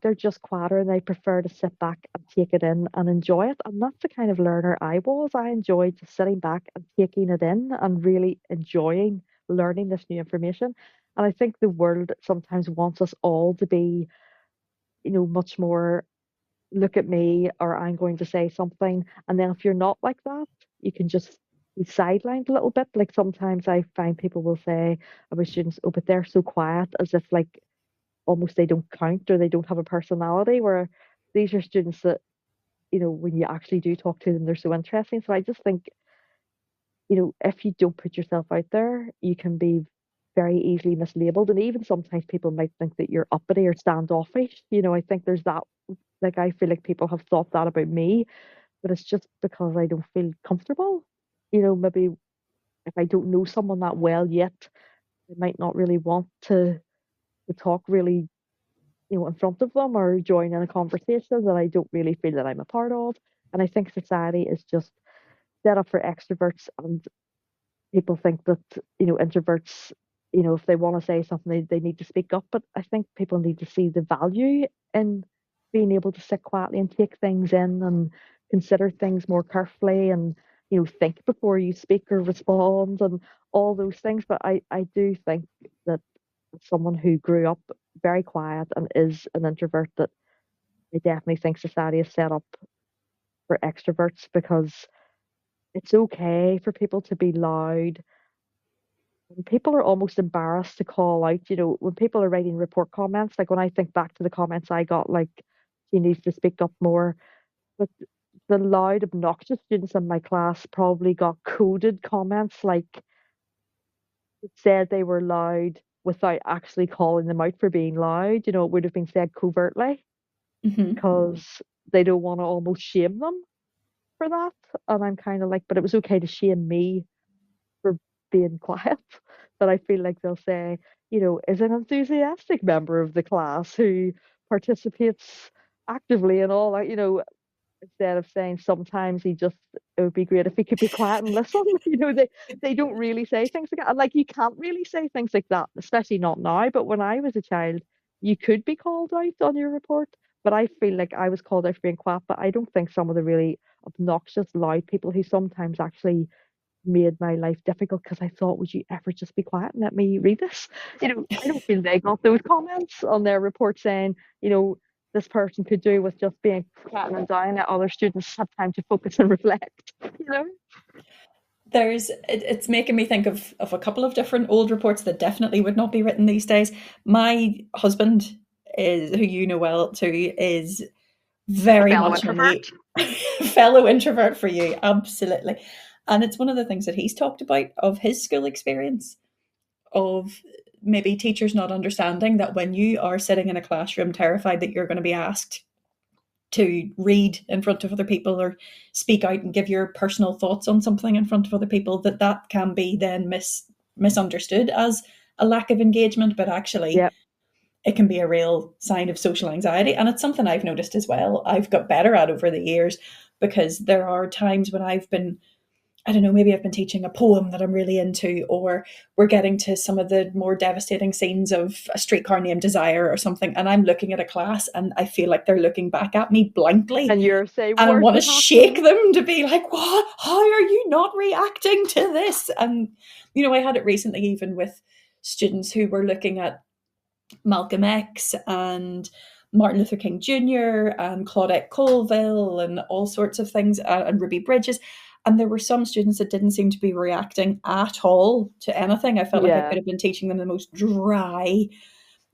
they're just quieter and they prefer to sit back and take it in and enjoy it. And that's the kind of learner I was. I enjoyed just sitting back and taking it in and really enjoying learning this new information. And I think the world sometimes wants us all to be, much more look at me, or I'm going to say something. And then if you're not like that, you can just be sidelined a little bit. Like sometimes I find people will say about students, oh, but they're so quiet, as if like almost they don't count or they don't have a personality. Where these are students that, when you actually do talk to them, they're so interesting. So I just think, if you don't put yourself out there, you can be very easily mislabeled. And even sometimes people might think that you're uppity or standoffish. I think there's that, like, I feel like people have thought that about me, but it's just because I don't feel comfortable. Maybe if I don't know someone that well yet, I might not really want to talk really, in front of them or join in a conversation that I don't really feel that I'm a part of. And I think society is just set up for extroverts, and people think that, introverts, if they want to say something, they need to speak up. But I think people need to see the value in being able to sit quietly and take things in and consider things more carefully, and, think before you speak or respond and all those things. But I do think that someone who grew up very quiet and is an introvert, that I definitely think society is set up for extroverts, because it's okay for people to be loud. When people are almost embarrassed to call out, when people are writing report comments, like when I think back to the comments I got, like, she needs to speak up more. But the loud, obnoxious students in my class probably got coded comments, like, that said they were loud without actually calling them out for being loud. It would have been said covertly, Hmm. because they don't want to almost shame them for that. And I'm kind of like, but it was okay to shame me for being quiet. But I feel like they'll say, is an enthusiastic member of the class who participates actively and all that, instead of saying sometimes it would be great if he could be quiet and listen. They don't really say things like that. And, like, you can't really say things like that, especially not now. But when I was a child, you could be called out on your report. But I feel like I was called out for being quiet, but I don't think some of the really obnoxious, loud people who sometimes actually made my life difficult because I thought, would you ever just be quiet and let me read this? I don't feel they got those comments on their report saying, this person could do with just being quiet and down, let other students have time to focus and reflect, you know? It's making me think of a couple of different old reports that definitely would not be written these days. My husband is, who you know well too, is A very fellow much on introvert. the fellow introvert for you, absolutely. And it's one of the things that he's talked about of his school experience, of maybe teachers not understanding that when you are sitting in a classroom terrified that you're going to be asked to read in front of other people or speak out and give your personal thoughts on something in front of other people, that can be then misunderstood as a lack of engagement, but actually Yeah. it can be a real sign of social anxiety. And it's something I've noticed as well. I've got better at over the years, because there are times when I've been, I don't know, maybe I've been teaching a poem that I'm really into, or we're getting to some of the more devastating scenes of A Streetcar Named Desire or something, and I'm looking at a class and I feel like they're looking back at me blankly. And you're saying, And I where's want the to shake passion? them to be like, what? How are you not reacting to this? And, I had it recently even with students who were looking at Malcolm X and Martin Luther King Jr. and Claudette Colville and all sorts of things, and Ruby Bridges. And there were some students that didn't seem to be reacting at all to anything. I felt like I could Yeah. have been teaching them the most dry,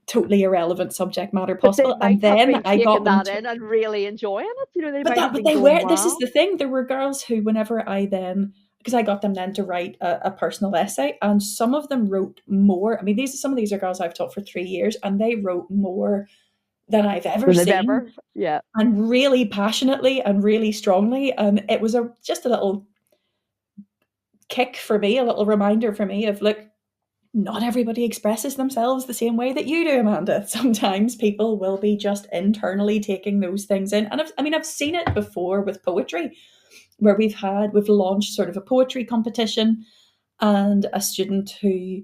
totally irrelevant subject matter But they possible. And might have then been I got taking them that to, in and really enjoying it. They but might that, have but been they going, were, this is wow. the thing. There were girls who, whenever I then, because I got them then to write a personal essay, and some of them wrote more. I mean, some of these are girls I've taught for 3 years, and they wrote more than I've ever Than they've seen, ever. Yeah. and really passionately and really strongly. And it was just a little kick for me, a little reminder for me of, look, not everybody expresses themselves the same way that you do, Amanda. Sometimes people will be just internally taking those things in. And I've seen it before with poetry, where we've launched sort of a poetry competition, and a student who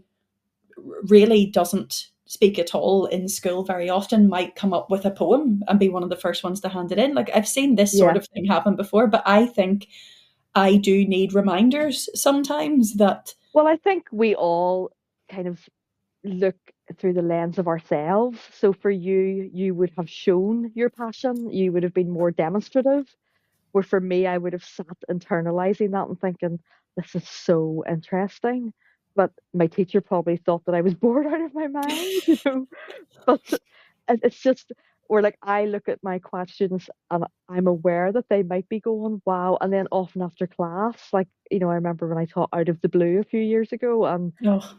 really doesn't speak at all in school very often might come up with a poem and be one of the first ones to hand it in. Like, I've seen this sort Yeah. of thing happen before, but I think I do need reminders sometimes that, Well, I think we all kind of look through the lens of ourselves. So for you, you would have shown your passion, you would have been more demonstrative. Where for me, I would have sat internalizing that and thinking, this is so interesting. But my teacher probably thought that I was bored out of my mind. But it's just where, like, I look at my quiet students and I'm aware that they might be going, wow. And then often after class, like, I remember when I taught Out of the Blue a few years ago, and oh,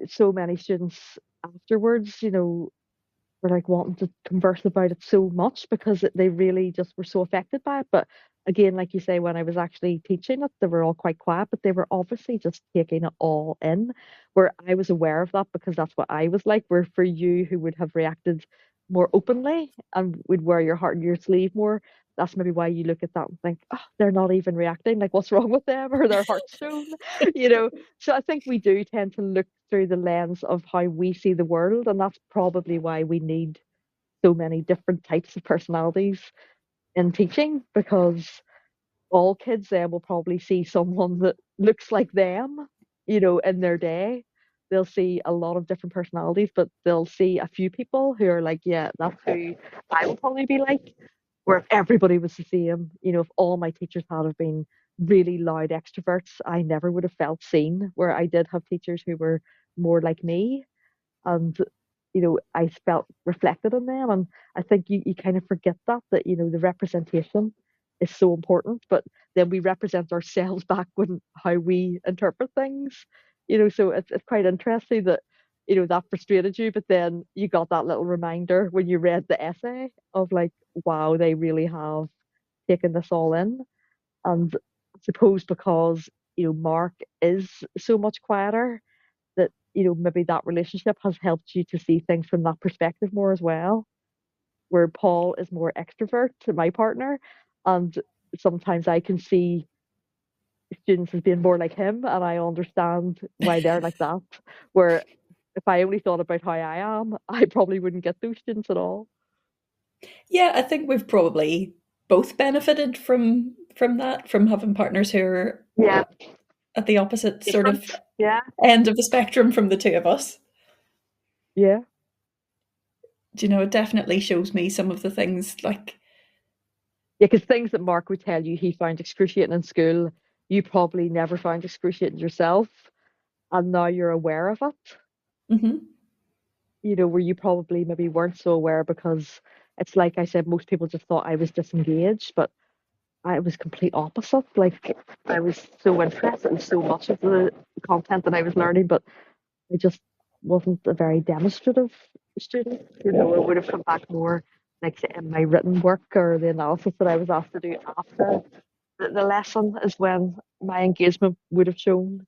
so many students afterwards, were like wanting to converse about it so much because they really just were so affected by it. But again, like you say, when I was actually teaching it, they were all quite quiet, but they were obviously just taking it all in. Where I was aware of that because that's what I was like. Where for you who would have reacted more openly and would wear your heart on your sleeve more, that's maybe why you look at that and think, oh, they're not even reacting. Like, what's wrong with them? Or their heart's shown, you know. So I think we do tend to look through the lens of how we see the world, and that's probably why we need so many different types of personalities in teaching, because all kids then will probably see someone that looks like them, in their day. They'll see a lot of different personalities, but they'll see a few people who are like, yeah, that's who I will probably be like. Where if everybody was the same, if all my teachers had have been really loud extroverts, I never would have felt seen. Where I did have teachers who were more like me, and I felt reflected in them. And I think you kind of forget that the representation is so important, but then we represent ourselves back when how we interpret things. So it's quite interesting that that frustrated you, but then you got that little reminder when you read the essay of like, wow, they really have taken this all in. And I suppose because Mark is so much quieter, that maybe that relationship has helped you to see things from that perspective more as well, where Paul is more extrovert to my partner, and sometimes I can see students as being more like him, and I understand why they're like that, where if I only thought about how I am, I probably wouldn't get those students at all. Yeah, I think we've probably both benefited from that, from having partners who are Yeah, at the opposite sort different. of Yeah, end of the spectrum from the two of us. yeah. Do you know, it definitely shows me some of the things like, Yeah, because things that Mark would tell you he found excruciating in school, you probably never found excruciating yourself, and now you're aware of it. mhm. Where you probably maybe weren't so aware, because it's like I said, most people just thought I was disengaged, but I was complete opposite. Like, I was so interested in so much of the content that I was learning, but I just wasn't a very demonstrative student. I would have come back more like say, in my written work or the analysis that I was asked to do after the lesson is when my engagement would have shown.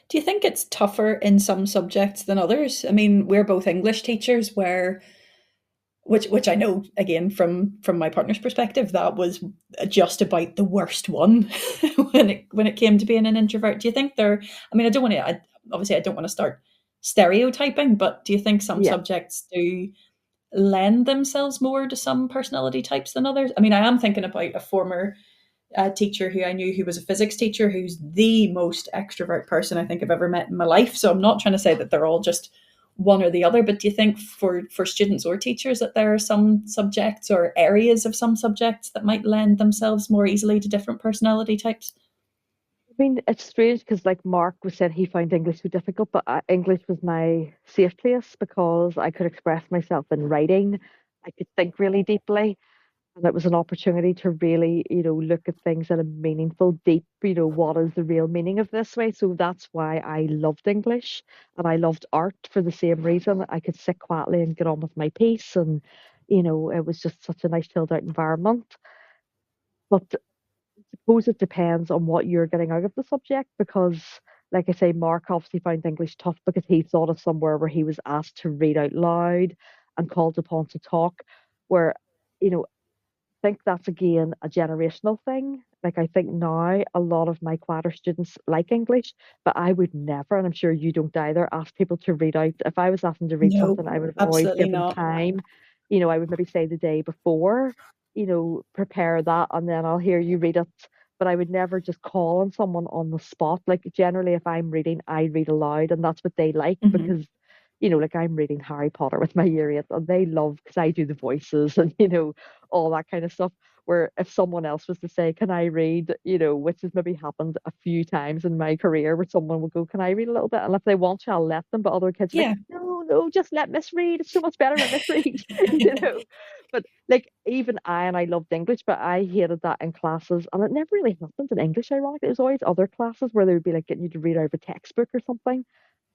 Do you think it's tougher in some subjects than others? I mean, we're both English teachers, where which I know again from my partner's perspective, that was just about the worst one when it came to being an introvert. Do you think there? I mean, obviously I don't want to start stereotyping, but do you think some Yeah. subjects do lend themselves more to some personality types than others? I mean, I am thinking about a former teacher who I knew, who was a physics teacher, who's the most extrovert person I think I've ever met in my life. So I'm not trying to say that they're all just one or the other, but do you think for students or teachers that there are some subjects or areas of some subjects that might lend themselves more easily to different personality types? I mean, it's strange because, like Mark was said, he found English so difficult, but English was my safe place because I could express myself in writing. I could think really deeply, and it was an opportunity to really, look at things in a meaningful, deep, what is the real meaning of this way. So that's why I loved English, and I loved art for the same reason. I could sit quietly and get on with my piece, and it was just such a nice chilled out environment. But suppose it depends on what you're getting out of the subject, because like I say, Mark obviously found English tough because he thought of somewhere where he was asked to read out loud and called upon to talk, where I think that's again a generational thing. Like, I think now a lot of my quieter students like English, but I would never, and I'm sure you don't either, ask people to read out. If I was asking to read No, something, I would have always absolutely given not. time. I would maybe say the day before, prepare that, and then I'll hear you read it. But I would never just call on someone on the spot. Like, generally, if I'm reading, I read aloud, and that's what they like Mhm. because like I'm reading Harry Potter with my year eight, and they love because I do the voices and all that kind of stuff. Where if someone else was to say, "Can I read?" which has maybe happened a few times in my career, where someone will go, "Can I read a little bit?" And if they want to, I'll let them. But other kids are like, Yeah. "No, no, just let Miss read. It's so much better when Miss reads." you know. But like even I loved English, but I hated that in classes, and it never really happened in English. Ironically, it was always other classes where they would be like getting you to read out of a textbook or something.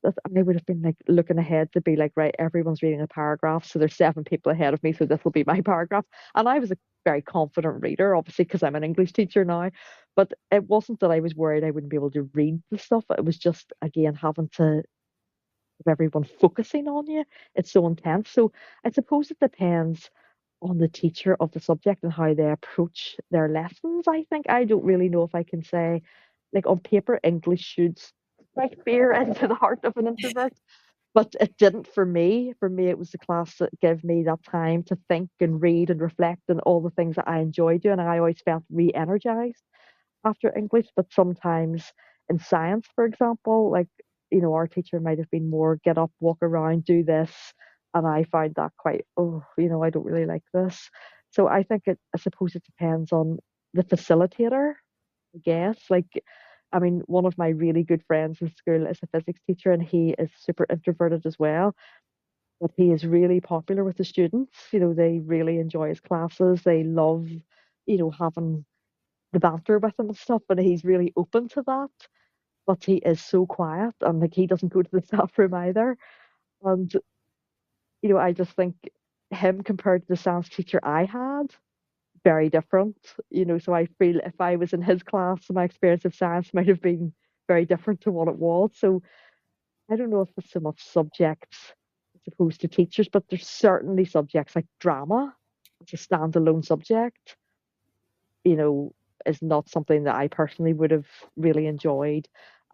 I would have been like looking ahead to be like, right, everyone's reading a paragraph, so there's 7 people ahead of me, so this will be my paragraph. And I was a very confident reader, obviously, because I'm an English teacher now. But it wasn't that I was worried I wouldn't be able to read the stuff. It was just, again, having to have everyone focusing on you. It's so intense. So I suppose it depends on the teacher of the subject and how they approach their lessons. I think I don't really know if I can say, like on paper, English should strike fear into the heart of an introvert, but it didn't for me. For me, it was the class that gave me that time to think and read and reflect and all the things that I enjoy doing. I always felt re-energized after English, but sometimes in science, for example, like, our teacher might have been more get up, walk around, do this. And I find that quite, I don't really like this. So I suppose it depends on the facilitator, I guess. Like, I mean, one of my really good friends in school is a physics teacher and he is super introverted as well. But he is really popular with the students. They really enjoy his classes. They love, having the banter with him and stuff, and he's really open to that. But he is so quiet, and like he doesn't go to the staff room either. And I just think him compared to the science teacher I had, very different. So I feel if I was in his class, my experience of science might have been very different to what it was. So I don't know if it's so much subjects as opposed to teachers, but there's certainly subjects like drama as a standalone subject, you know, is not something that I personally would have really enjoyed.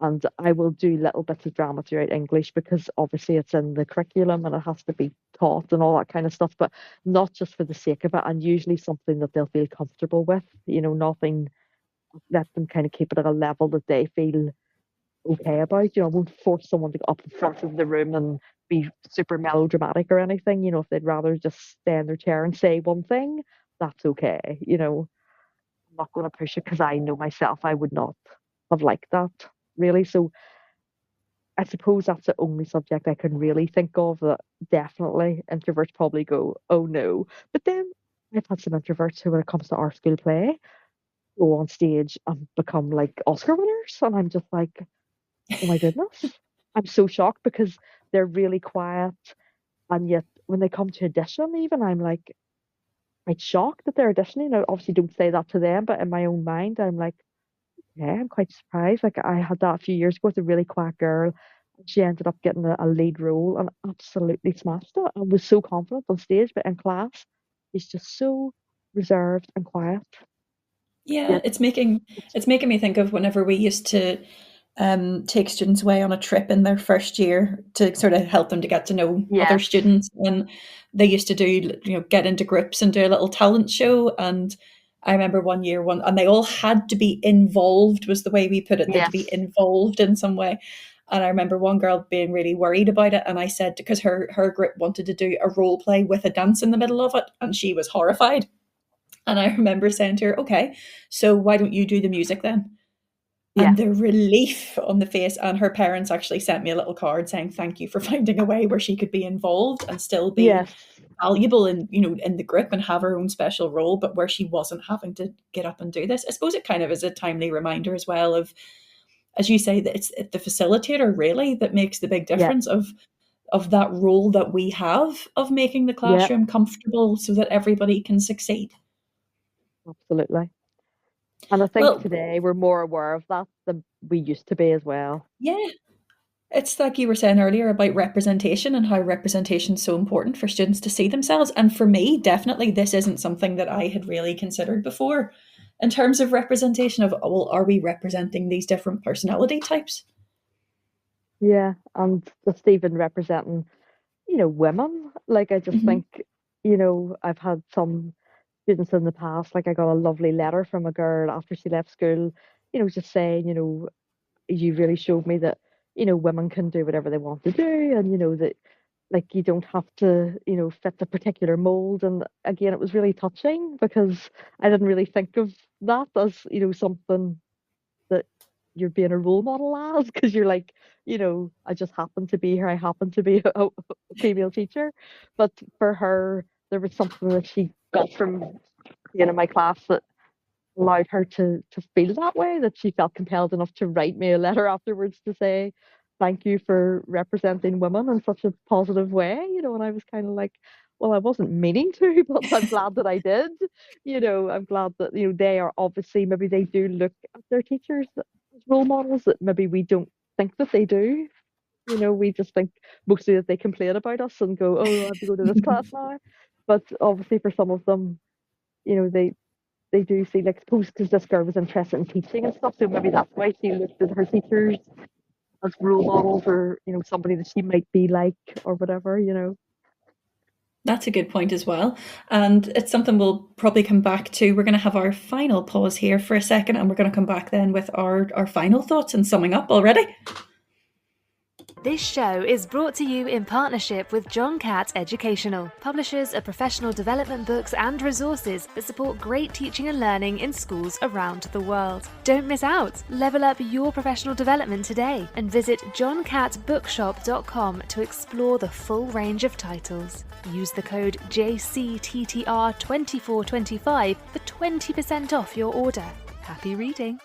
And I will do little bits of drama throughout English because obviously it's in the curriculum and it has to be taught and all that kind of stuff, but not just for the sake of it. And usually something that they'll feel comfortable with, nothing, let them kind of keep it at a level that they feel okay about. I won't force someone to go up in front of the room and be super melodramatic or anything. If they'd rather just stay in their chair and say one thing, that's okay. I'm not going to push it because I know myself I would not have liked that really. So I suppose that's the only subject I can really think of that definitely introverts probably go, oh no. But then I've had some introverts who, when it comes to our school play, go on stage and become like Oscar winners. And I'm just like, oh my goodness. I'm so shocked because they're really quiet. And yet when they come to audition, even I'm like, quite shocked that they're auditioning. I obviously don't say that to them, but in my own mind, I'm like, yeah, I'm quite surprised. Like I had that a few years ago with a really quiet girl. She ended up getting a lead role and absolutely smashed it and was so confident on stage, but in class, she's just so reserved and quiet. Yeah, Yet, it's making me think of whenever we used to take students away on a trip in their first year to sort of help them to get to know other yes, students. And they used to do, get into groups and do a little talent show. And I remember one year, and they all had to be involved, was the way we put it. They had to be yes, involved in some way. And I remember one girl being really worried about it. And I said, because her group wanted to do a role play with a dance in the middle of it. And she was horrified. And I remember saying to her, okay, so why don't you do the music then? And yes, the relief on the face, and her parents actually sent me a little card saying thank you for finding a way where she could be involved and still be yes, valuable in in the group and have her own special role, but where she wasn't having to get up and do this. I suppose it kind of is a timely reminder as well of, as you say, that it's the facilitator really that makes the big yeah, difference of that role that we have of making the yeah, classroom comfortable so that everybody can succeed. absolutely. And I think Well, today we're more aware of that than we used to be as well. yeah, it's like you were saying earlier about representation and how representation is so important for students to see themselves. And for me, definitely, this isn't something that I had really considered before in terms of representation of, oh, well, are we representing these different personality types? Yeah, and just even representing, women. Like I just Hmm. think, I've had some students in the past, like I got a lovely letter from a girl after she left school, just saying, you really showed me that, women can do whatever they want to do and, that like you don't have to, fit the particular mold. And again, it was really touching because I didn't really think of that as, something that you're being a role model as because you're like, I just happen to be here. I happen to be a female teacher. But for her, there was something that she got from being in my class that allowed her to feel that way, that she felt compelled enough to write me a letter afterwards to say thank you for representing women in such a positive way, and I was kind of like, well, I wasn't meaning to, but I'm glad that I did. I'm glad that, they are obviously, maybe they do look at their teachers as role models that maybe we don't think that they do. We just think mostly that they complain about us and go, oh, I have to go to this class now. But obviously for some of them, they do see, like, suppose because this girl was interested in teaching and stuff, so maybe that's why she looked at her teachers as role models or, somebody that she might be like or whatever. That's a good point as well. And it's something we'll probably come back to. We're going to have our final pause here for a second, and we're going to come back then with our final thoughts and summing up already. This show is brought to you in partnership with John Catt Educational, publishers of professional development books and resources that support great teaching and learning in schools around the world. Don't miss out. Level up your professional development today and visit johncattbookshop.com to explore the full range of titles. Use the code JCTTR2425 for 20% off your order. Happy reading.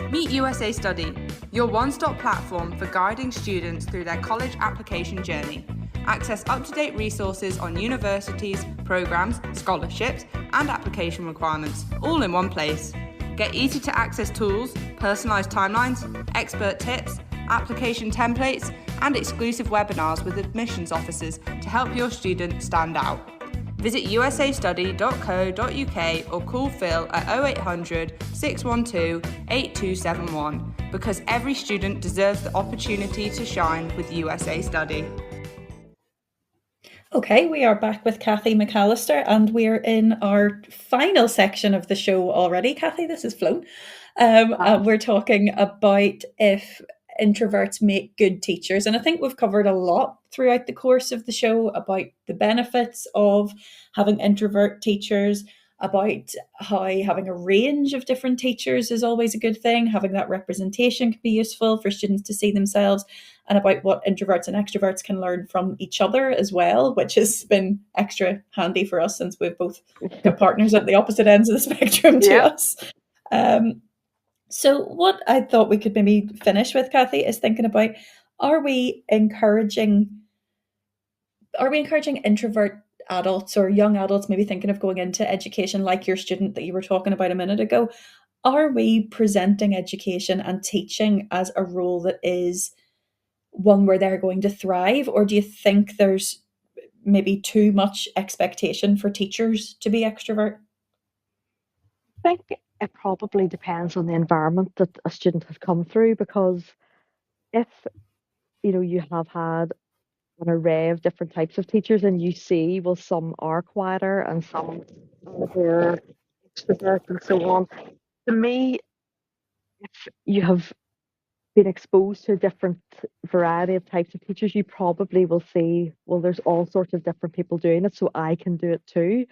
Meet USA Study, your one-stop platform for guiding students through their college application journey. Access up-to-date resources on universities, programs, scholarships, and application requirements, all in one place. Get easy-to-access tools, personalised timelines, expert tips, application templates, and exclusive webinars with admissions officers to help your student stand out. Visit usastudy.co.uk or call Phil at 0800 612 8271 because every student deserves the opportunity to shine with USA Study. Okay, we are back with Kathy McAllister and we're in our final section of the show already. Kathy, this has flown. We're talking about if introverts make good teachers. And I think we've covered a lot throughout the course of the show about the benefits of having introvert teachers, about how having a range of different teachers is always a good thing. Having that representation can be useful for students to see themselves, and about what introverts and extroverts can learn from each other as well, which has been extra handy for us since we've both got partners at the opposite ends of the spectrum to us. So what I thought we could maybe finish with, Kathy, is thinking about, are we encouraging introvert adults or young adults maybe thinking of going into education, like your student that you were talking about a minute ago? Are we presenting education and teaching as a role that is one where they're going to thrive? Or do you think there's maybe too much expectation for teachers to be extrovert? I think it probably depends on the environment that a student has come through, because if you have had an array of different types of teachers and you see, well, some are quieter and some are extrovert and so on. To me, if you have been exposed to a different variety of types of teachers, you probably will see, well, there's all sorts of different people doing it, so I can do it too.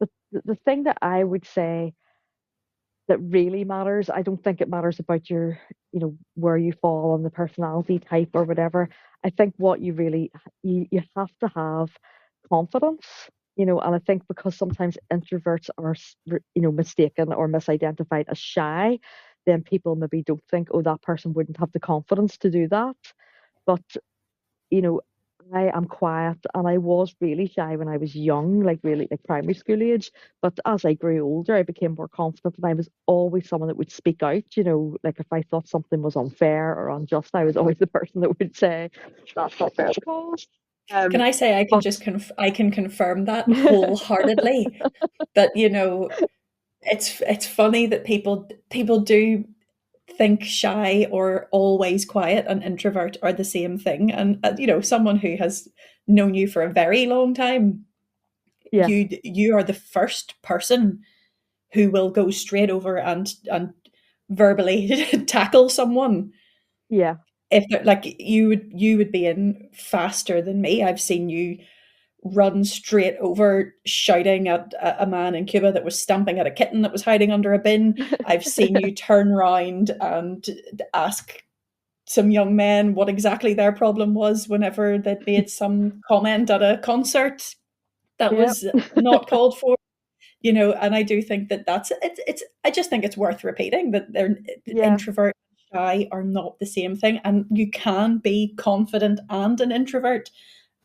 But the thing that I would say that really matters, I don't think it matters about your, where you fall on the personality type or whatever. I think what you really, you have to have confidence, and I think because sometimes introverts are, mistaken or misidentified as shy, then people maybe don't think, oh, that person wouldn't have the confidence to do that. But, I am quiet and I was really shy when I was young, like really like primary school age. But as I grew older, I became more confident and I was always someone that would speak out, like if I thought something was unfair or unjust, I was always the person that would say, that's not fair because. Can I say I can confirm that wholeheartedly. That it's funny that people do think shy or always quiet and introvert are the same thing. And someone who has known you for a very long time, Yeah. you are the first person who will go straight over and verbally tackle someone. Yeah. If like you would be in faster than me. I've seen you run straight over shouting at a man in Cuba that was stamping at a kitten that was hiding under a bin. I've seen you turn around and ask some young men what exactly their problem was whenever they'd made some comment at a concert that was not called for. And I do think that that's it's I just think it's worth repeating that they're introvert, shy are not the same thing, and you can be confident and an introvert,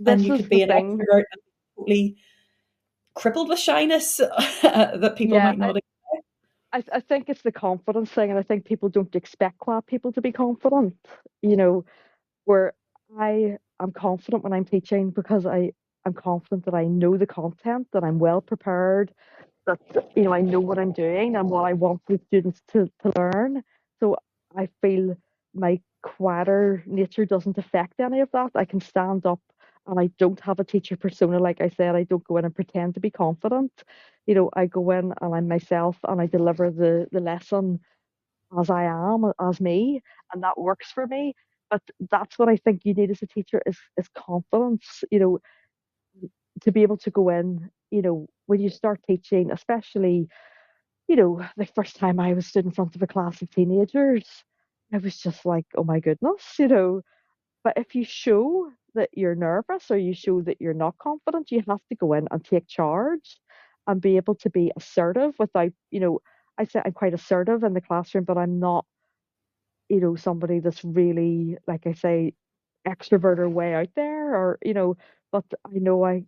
and This you is could the be an thing. extrovert and totally crippled with shyness that people Yeah, might not. I think it's the confidence thing, and I think people don't expect quiet people to be confident. You know, where I am confident when I'm teaching because I'm confident that I know the content, that I'm well prepared, that I know what I'm doing and what I want the students to learn. So I feel my quieter nature doesn't affect any of that. I can stand up and I don't have a teacher persona. Like I said, I don't go in and pretend to be confident. I go in and I'm myself and I deliver the lesson as I am, as me, and that works for me. But that's what I think you need as a teacher is confidence, to be able to go in, when you start teaching, especially, the first time I was stood in front of a class of teenagers, I was just like, oh my goodness. But if you show that you're nervous or you show that you're not confident, you have to go in and take charge and be able to be assertive without, I say I'm quite assertive in the classroom, but I'm not, somebody that's really, like I say, extrovert or way out there or, but I know I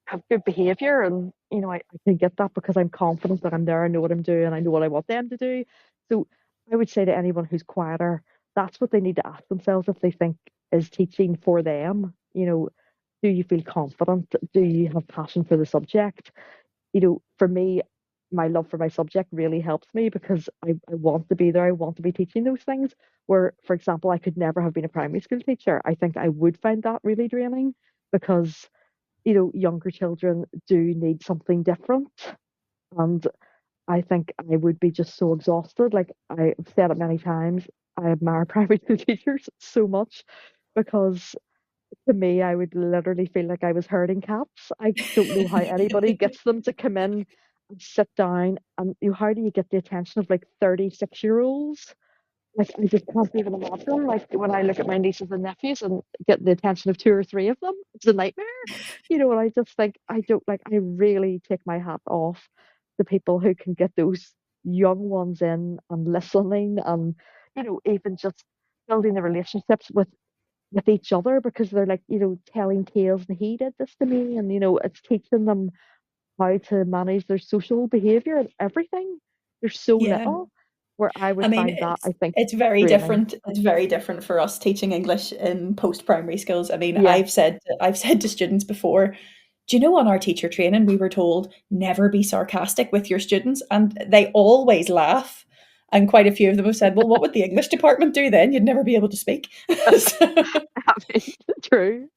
have good behavior and I can get that because I'm confident that I'm there, I know what I'm doing, I know what I want them to do. So I would say to anyone who's quieter, that's what they need to ask themselves if they think is teaching for them. Do you feel confident? Do you have passion for the subject? For me, my love for my subject really helps me because I want to be there. I want to be teaching those things. Where, for example, I could never have been a primary school teacher. I think I would find that really draining because younger children do need something different. And I think I would be just so exhausted. Like I've said it many times, I admire primary school teachers so much because to me, I would literally feel like I was herding cats. I don't know how anybody gets them to come in and sit down and how do you get the attention of like 36-year-olds? Like I just can't even imagine. Like when I look at my nieces and nephews and get the attention of two or three of them, it's a nightmare. And I just think I don't like. I really take my hat off the people who can get those young ones in and listening and even just building the relationships with each other because they're like telling tales and he did this to me and it's teaching them how to manage their social behavior and everything. There's so Yeah. little where I I would mean, find that I think it's very draining. different. It's very different for us teaching English in post-primary schools. I mean, Yeah. I've said to students before, do you know on our teacher training we were told never be sarcastic with your students, and they always laugh. And quite a few of them have said, "Well, what would the English department do then? You'd never be able to speak." So, I mean, true,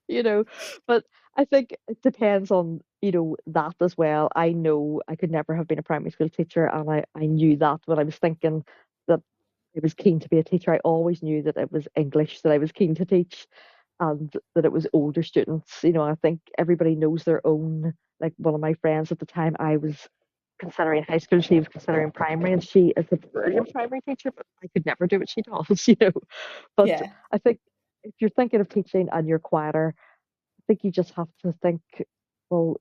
but I think it depends on, that as well. I know I could never have been a primary school teacher, and I knew that when I was thinking that I was keen to be a teacher. I always knew that it was English that I was keen to teach and that it was older students. I think everybody knows their own, like one of my friends at the time, I was considering high school, she was considering primary, and she is a brilliant primary teacher, but I could never do what she does. But yeah, I think if you're thinking of teaching and you're quieter, I think you just have to think, well,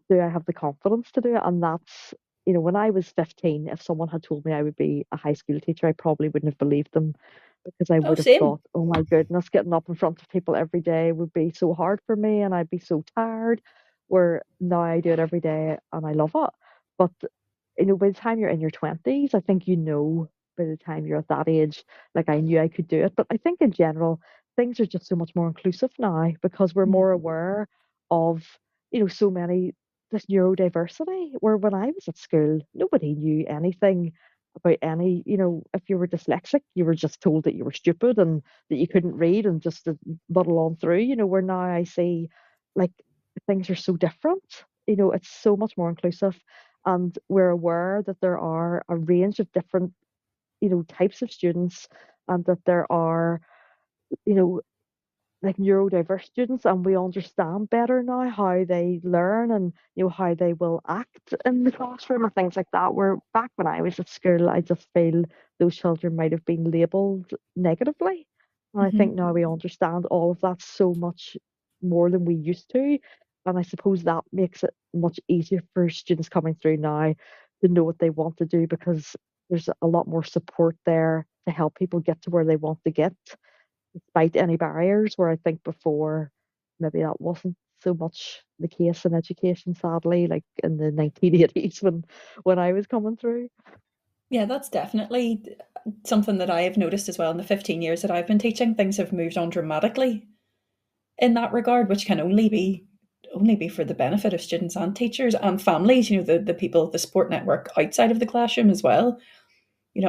do I have the confidence to do it? And that's, when I was 15, if someone had told me I would be a high school teacher, I probably wouldn't have believed them because I oh, would have same. thought, oh my goodness, getting up in front of people every day would be so hard for me and I'd be so tired. Where now I do it every day and I love it. But by the time you're in your 20s, I think by the time you're at that age, like I knew I could do it. But I think in general, things are just so much more inclusive now because we're Mm, more aware of, so many, this neurodiversity. Where when I was at school, nobody knew anything about any, if you were dyslexic, you were just told that you were stupid and that you couldn't read and just to muddle on through, where now I see like things are so different. It's so much more inclusive and we're aware that there are a range of different types of students and that there are you know like neurodiverse students and we understand better now how they learn and how they will act in the classroom and things like that, where back when I was at school I just feel those children might have been labeled negatively, and I think mhm. now we understand all of that so much more than we used to, and I suppose that makes it much easier for students coming through now to know what they want to do because there's a lot more support there to help people get to where they want to get, despite any barriers, where I think before maybe that wasn't so much the case in education, sadly, like in the 1980s when I was coming through. Yeah, that's definitely something that I have noticed as well in the 15 years that I've been teaching. Things have moved on dramatically in that regard, which can only be for the benefit of students and teachers and families, the people, the support network outside of the classroom as well,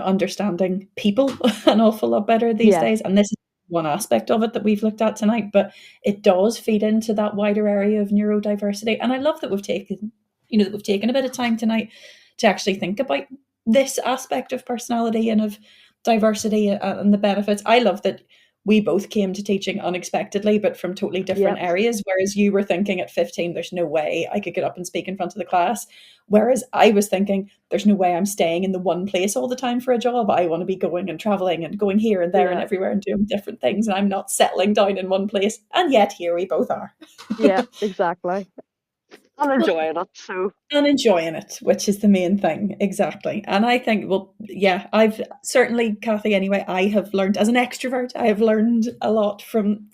understanding people an awful lot better these Yeah, days. And this is one aspect of it that we've looked at tonight, but it does feed into that wider area of neurodiversity. And I love that we've taken a bit of time tonight to actually think about this aspect of personality and of diversity and the benefits. I love that we both came to teaching unexpectedly, but from totally different yeah, areas. Whereas you were thinking at 15, there's no way I could get up and speak in front of the class. Whereas I was thinking, there's no way I'm staying in the one place all the time for a job. I want to be going and traveling and going here and there and yeah, everywhere and doing different things. And I'm not settling down in one place. And yet here we both are. yeah, exactly. I'm Well, enjoying it. So and enjoying it, which is the main thing. Exactly. And I think, well, yeah, I've certainly, Kathy, anyway, I have learned as an extrovert, I have learned a lot from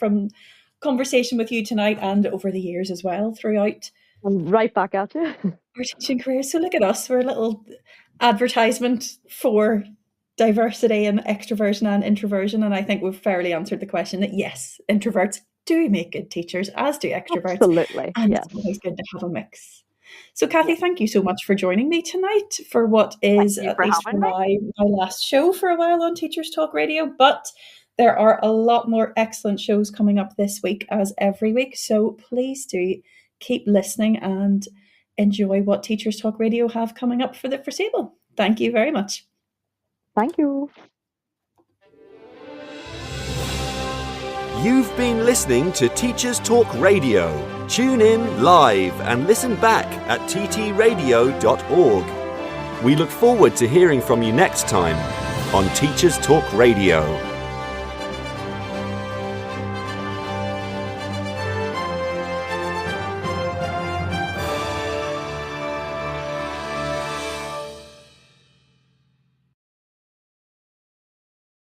conversation with you tonight and over the years as well throughout I'm right back at you. our teaching career. So look at us, we're a little advertisement for diversity and extroversion and introversion. And I think we've fairly answered the question that yes, introverts do make good teachers, as do extroverts. Absolutely. And Yes. it's always good to have a mix. So, Kathy, Yes. thank you so much for joining me tonight for what is, Thank you at for least for having me. my last show for a while on Teachers Talk Radio. But there are a lot more excellent shows coming up this week, as every week. So please do keep listening and enjoy what Teachers Talk Radio have coming up for the foreseeable. Thank you very much. Thank you. You've been listening to Teachers Talk Radio. Tune in live and listen back at ttradio.org. We look forward to hearing from you next time on Teachers Talk Radio.